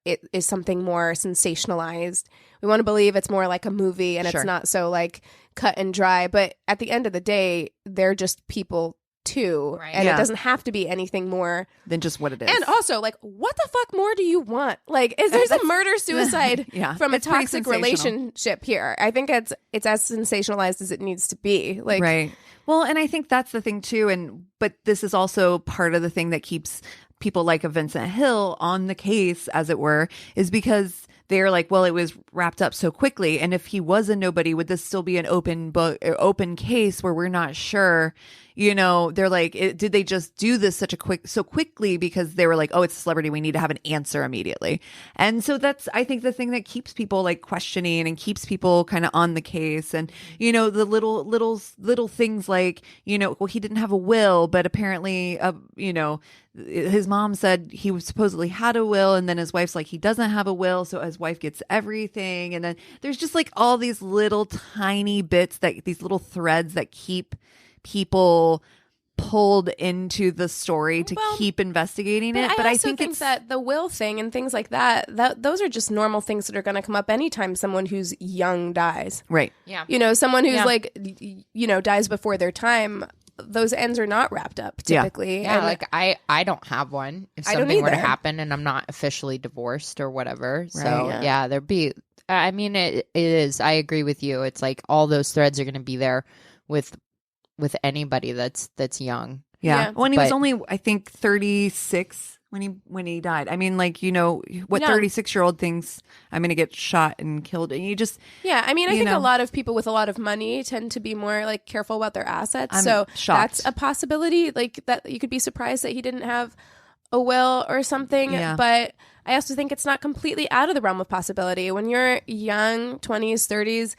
it is something more sensationalized. We want to believe it's more like a movie and It's not so like cut and dry. But at the end of the day, they're just people too. Right. And it doesn't have to be anything more than just what it is. And also, like, what the fuck more do you want? Like, there's a murder-suicide from a toxic relationship here. I think it's as sensationalized as it needs to be. Like, right. Well, and I think that's the thing too. But this is also part of the thing that keeps people like a Vincent Hill on the case, as it were, is because they're like, well, it was wrapped up so quickly. And if he was a nobody, would this still be an open case where we're not sure? They're like, did they just do this so quickly because they were like, oh, it's a celebrity, we need to have an answer immediately. And so that's, I think, the thing that keeps people like questioning and keeps people kind of on the case. And, the little things like, well, he didn't have a will, but apparently, his mom said he supposedly had a will, and then his wife's like, he doesn't have a will, so his wife gets everything. And then there's just like all these little tiny bits, these little threads that keep people pulled into the story to keep investigating it. But I think it's that the will thing and things like that those are just normal things that are going to come up anytime someone who's young dies. Right. Yeah. Someone who's like, dies before their time. Those ends are not wrapped up typically. Yeah, like I don't have one. If something were to happen and I'm not officially divorced or whatever. Right, so there'd be. I mean, it is. I agree with you. It's like all those threads are going to be there with anybody that's young. Yeah. When he was only, I think, 36 when he died. I mean, like, 36-year-old thinks I'm going to get shot and killed, and you just I mean, I think a lot of people with a lot of money tend to be more like careful about their assets. So that's a possibility. Like, that you could be surprised that he didn't have a will or something. Yeah. But I also think it's not completely out of the realm of possibility when you're young, 20s, 30s.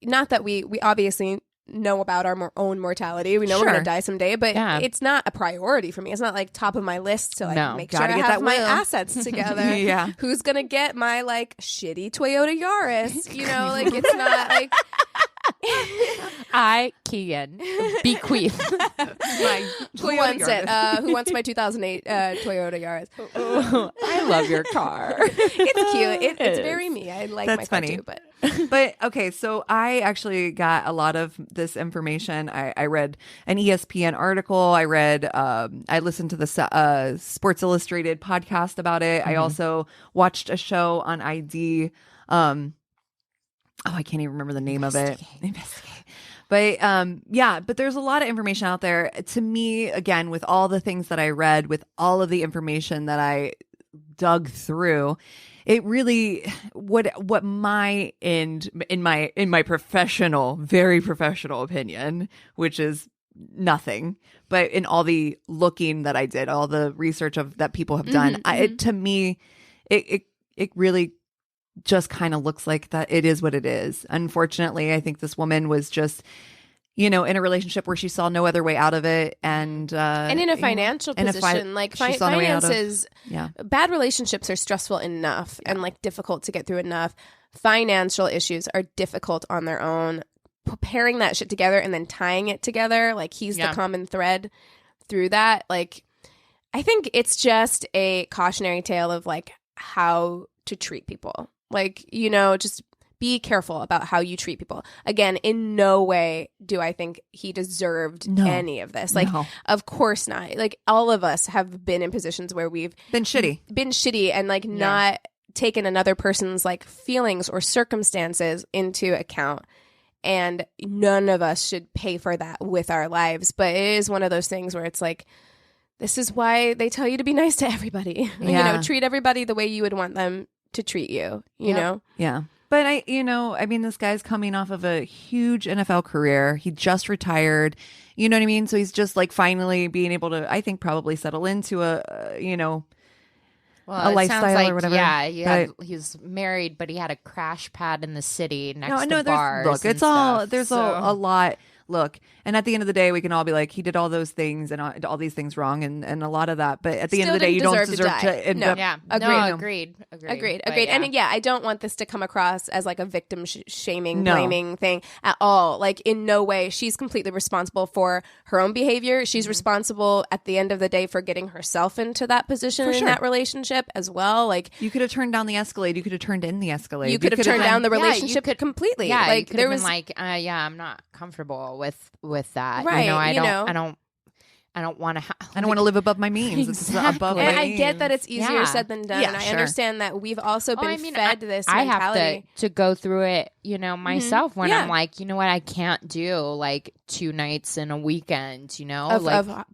Not that we obviously know about our own mortality. We know we're going to die someday, but it's not a priority for me. It's not like top of my list to like make sure I have my assets together. Who's going to get my like shitty Toyota Yaris? You know, like it's not like I, Keegan, bequeath who wants it? Who wants my 2008 Toyota Yaris? I love your car. It's cute. It's very me. I like my car too, but okay, so I actually got a lot of this information. I read an ESPN article. I listened to the Sports Illustrated podcast about it. I also watched a show on ID. I can't even remember the name of it. Investigate. But there's a lot of information out there. To me, again, with all the things that I read, with all of the information that I dug through, it really what my end in my professional, very professional opinion, which is nothing, but in all the looking that I did, all the research that people have done, to me, it really just kind of looks like that it is what it is. Unfortunately, I think this woman was just, in a relationship where she saw no other way out of it, and in a financial position, like finances. Bad relationships are stressful enough and like difficult to get through enough. Financial issues are difficult on their own. Pairing that shit together and then tying it together, like he's the common thread through that. Like, I think it's just a cautionary tale of like how to treat people. Like, just be careful about how you treat people. Again, in no way do I think he deserved any of this. Like, of course not. Like, all of us have been in positions where we've been shitty and like not taken another person's like feelings or circumstances into account. And none of us should pay for that with our lives. But it is one of those things where it's like, this is why they tell you to be nice to everybody. Treat everybody the way you would want them to treat you, you know? Yeah. But I mean, this guy's coming off of a huge NFL career. He just retired, you know what I mean? So he's just like finally being able to, I think, probably settle into a lifestyle or whatever. Yeah. He's married, but he had a crash pad in the city next to bars. Look, it's all, there's a lot. Look, and at the end of the day, we can all be like, he did all those things and all these things wrong and a lot of that. But at the end of the day, you don't deserve to end up. Yeah, agreed. And I don't want this to come across as like a victim shaming, blaming thing at all. Like, in no way. She's completely responsible for her own behavior. She's responsible at the end of the day for getting herself into that position in that relationship as well. Like, you could have turned down the Escalade. You could have turned in the Escalade. You could have turned down the relationship completely. Yeah, like there was like, I'm not comfortable with that. Right. I don't want to. I don't want to live above my means. Exactly. It's above my and means. I get that it's easier said than done. And I understand that we've also been fed this mentality. I have to go through it, myself when I'm like, you know what, I can't do like 2 nights in a weekend, of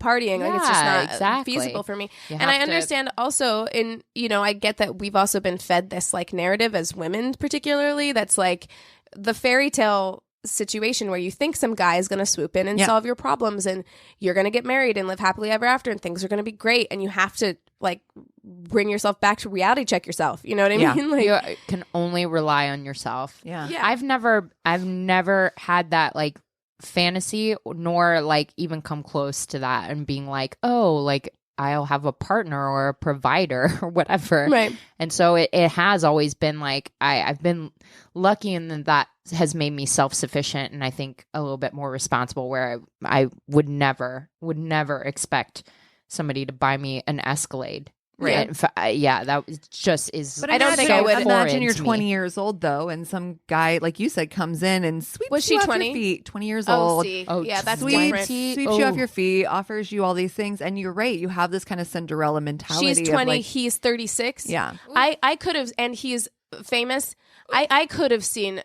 partying. Like, it's just not feasible for me. And I understand also I get that we've also been fed this like narrative as women, particularly, that's like the fairy tale situation where you think some guy is going to swoop in and solve your problems and you're going to get married and live happily ever after and things are going to be great, and you have to like bring yourself back to reality check yourself, you know what I mean? Like, you can only rely on yourself. Yeah. I've never had that like fantasy, nor like even come close to that and being like, oh, like I'll have a partner or a provider or whatever. Right. And so it has always been like, I've been lucky in that has made me self-sufficient and I think a little bit more responsible, where I would never expect somebody to buy me an Escalade. Right. That just is. But I don't think I would imagine you're 20 years old though, and some guy like you said comes in and sweeps you off your feet. 20 years old. That's different. Sweeps you off your feet, offers you all these things, and you're right. You have this kind of Cinderella mentality. She's 20, he's 36. Yeah, I could have, and he's famous. I could have seen.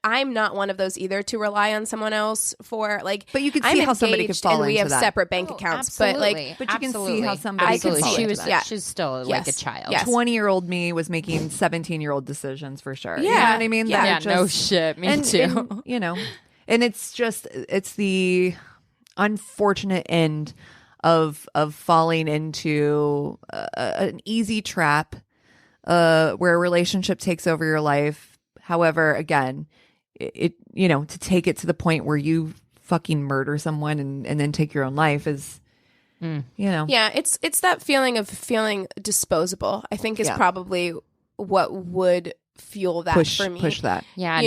I'm not one of those either to rely on someone else for like. But you can see how somebody could fall and we into have separate bank accounts. Absolutely. But you can see how somebody could fall into that. She's still like a child. 20-year-old me was making 17-year-old decisions for sure. Yeah. You know what I mean? Yeah, no shit. Me too. And it's the unfortunate end of falling into an easy trap where a relationship takes over your life. However, again, to take it to the point where you fucking murder someone and then take your own life is, Yeah, it's that feeling of feeling disposable, I think is probably what would fuel that for me. Push that. Yeah,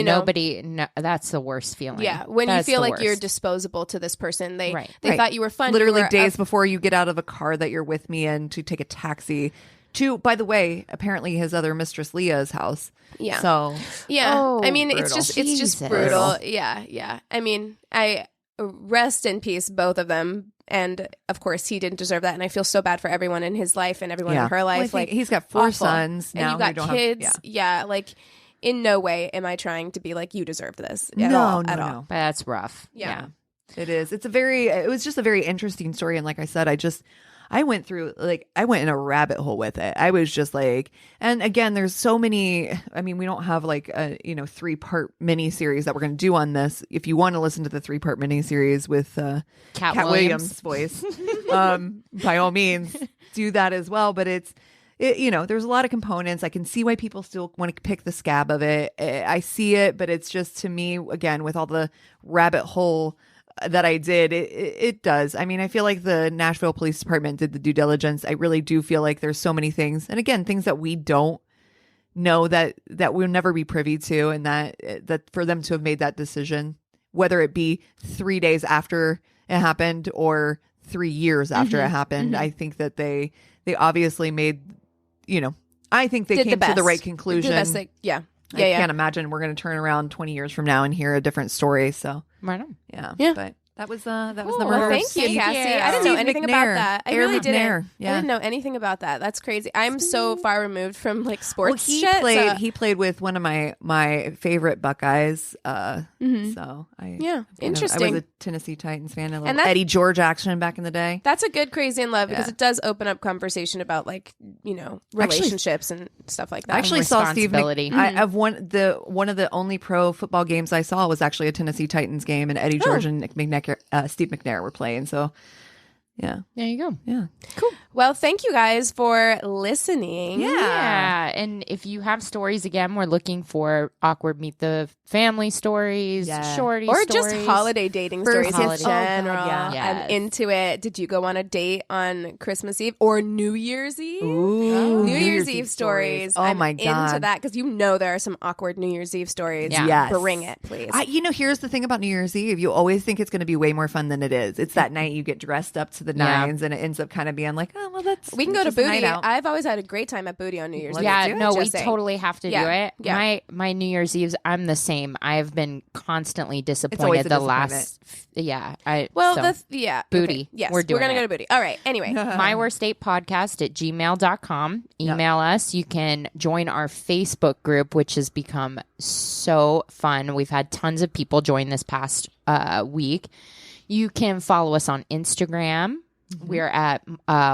that's the worst feeling. Yeah, when that's you feel like worst. you're disposable to this person. They Right. thought you were fun. Literally you were days before you get out of a car that you're with me in to take a taxi to, by the way, apparently his other mistress Leah's house. Yeah. So I mean, brutal. it's just Jesus. brutal. Yeah. I mean, I rest in peace, both of them. And of course, he didn't deserve that. And I feel so bad for everyone in his life and everyone in her life. Well, he's got 4 awful. sons now. And you got kids. Like, in no way am I trying to be like, you deserve this at all. But that's rough. Yeah. It is. It was just a very interesting story. And like I said, I went through, I went in a rabbit hole with it. I was just like, and again, there's so many, I mean, we don't have like a, 3-part mini series that we're going to do on this. If you want to listen to the 3-part mini series with Cat Williams' voice, by all means, do that as well. But there's a lot of components. I can see why people still want to pick the scab of it. I see it, but it's just, to me, again, with all the rabbit hole that I did, it does. I mean, I feel like the Nashville Police Department did the due diligence. I really do feel like there's so many things, and again, things that we don't know that we'll never be privy to, and that for them to have made that decision, whether it be 3 days after it happened or 3 years after it happened, I think that they obviously made, I think they came to the right conclusion. I can't imagine we're going to turn around 20 years from now and hear a different story. So Right on. yeah. But that was the Well, murder. thank you, Cassie. I didn't know Steve anything McNair. about that. I really didn't. McNair. Yeah. I didn't know anything about that. That's crazy. I'm so far removed from like sports He shit. played. so- He played with one of my favorite Buckeyes. So I interesting. I was a Tennessee Titans fan. A And little that- Eddie George action back in the day. That's a good Crazy in Love because Yeah. it does open up conversation about like relationships and stuff like that. I actually saw Steve Responsibility. of one of the only pro football games I saw was actually a Tennessee Titans game, and Eddie George and Steve McNair were playing. So yeah, There you go. yeah. Well, thank you guys for listening. Yeah. And if you have stories, again, we're looking for awkward meet the family stories, shorty Or stories. just holiday dating First stories holiday. in general. Oh, God, yeah. I'm into it. Did you go on a date on Christmas Eve or New Year's Eve? Ooh, New Year's Eve stories. Oh I'm my God. into that because there are some awkward New Year's Eve stories. Yeah. Yes. Bring it, please. Here's the thing about New Year's Eve. You always think it's going to be way more fun than it is. It's that night you get dressed up to the nines, and it ends up kind of being like, oh, well, we can go to just a night Booty. out. I've always had a great time at Booty on New Year's Eve. Yeah, do it. no, we Just saying. totally have to do Yeah. it. Yeah. My New Year's Eves, I'm the same. I've been constantly always disappointed a the last. Yeah, Booty. Okay. Yes, We're doing gonna it. go to Booty. All right. Anyway, myworstdatepodcast@gmail.com. Email us. You can join our Facebook group, which has become so fun. We've had tons of people join this past week. You can follow us on Instagram. We're at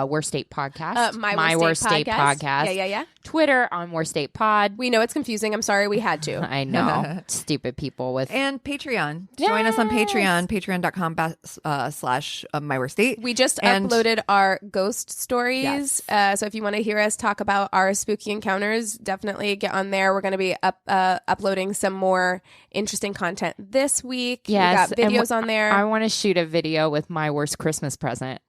Worst Date Podcast. My Worst Date Podcast. Yeah. Twitter on Worst Date Pod. We know it's confusing. I'm sorry we had to. I know. Stupid people with... And Patreon. Join us on Patreon, patreon.com/myworstdate. We just uploaded our ghost stories. So if you want to hear us talk about our spooky encounters, definitely get on there. We're going to be uploading some more interesting content this week. Yes, We got videos on there. I want to shoot a video with my worst Christmas present.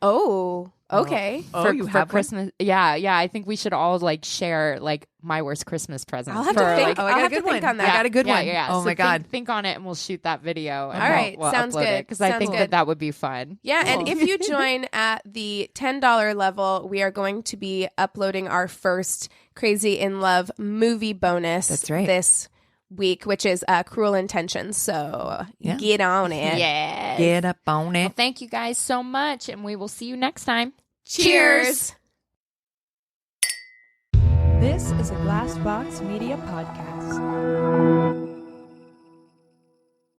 Oh, okay. Oh, you have one? Christmas? Yeah. I think we should all share my worst Christmas present. I'll have to think. I I'll got a have to good think one. on that. I got a good one. Yeah. Oh So my God. Think on it, and we'll shoot that video. And All right. we'll Sounds upload good. Because I think good. that would be fun. Yeah, and if you join at the $10 level, we are going to be uploading our first Crazy in Love movie bonus. That's right. This week, which is Cruel Intentions. So get on it. Yes. Get up on Well, it. thank you guys so much, and we will see you next time. Cheers. This is a Glass Box Media Podcast.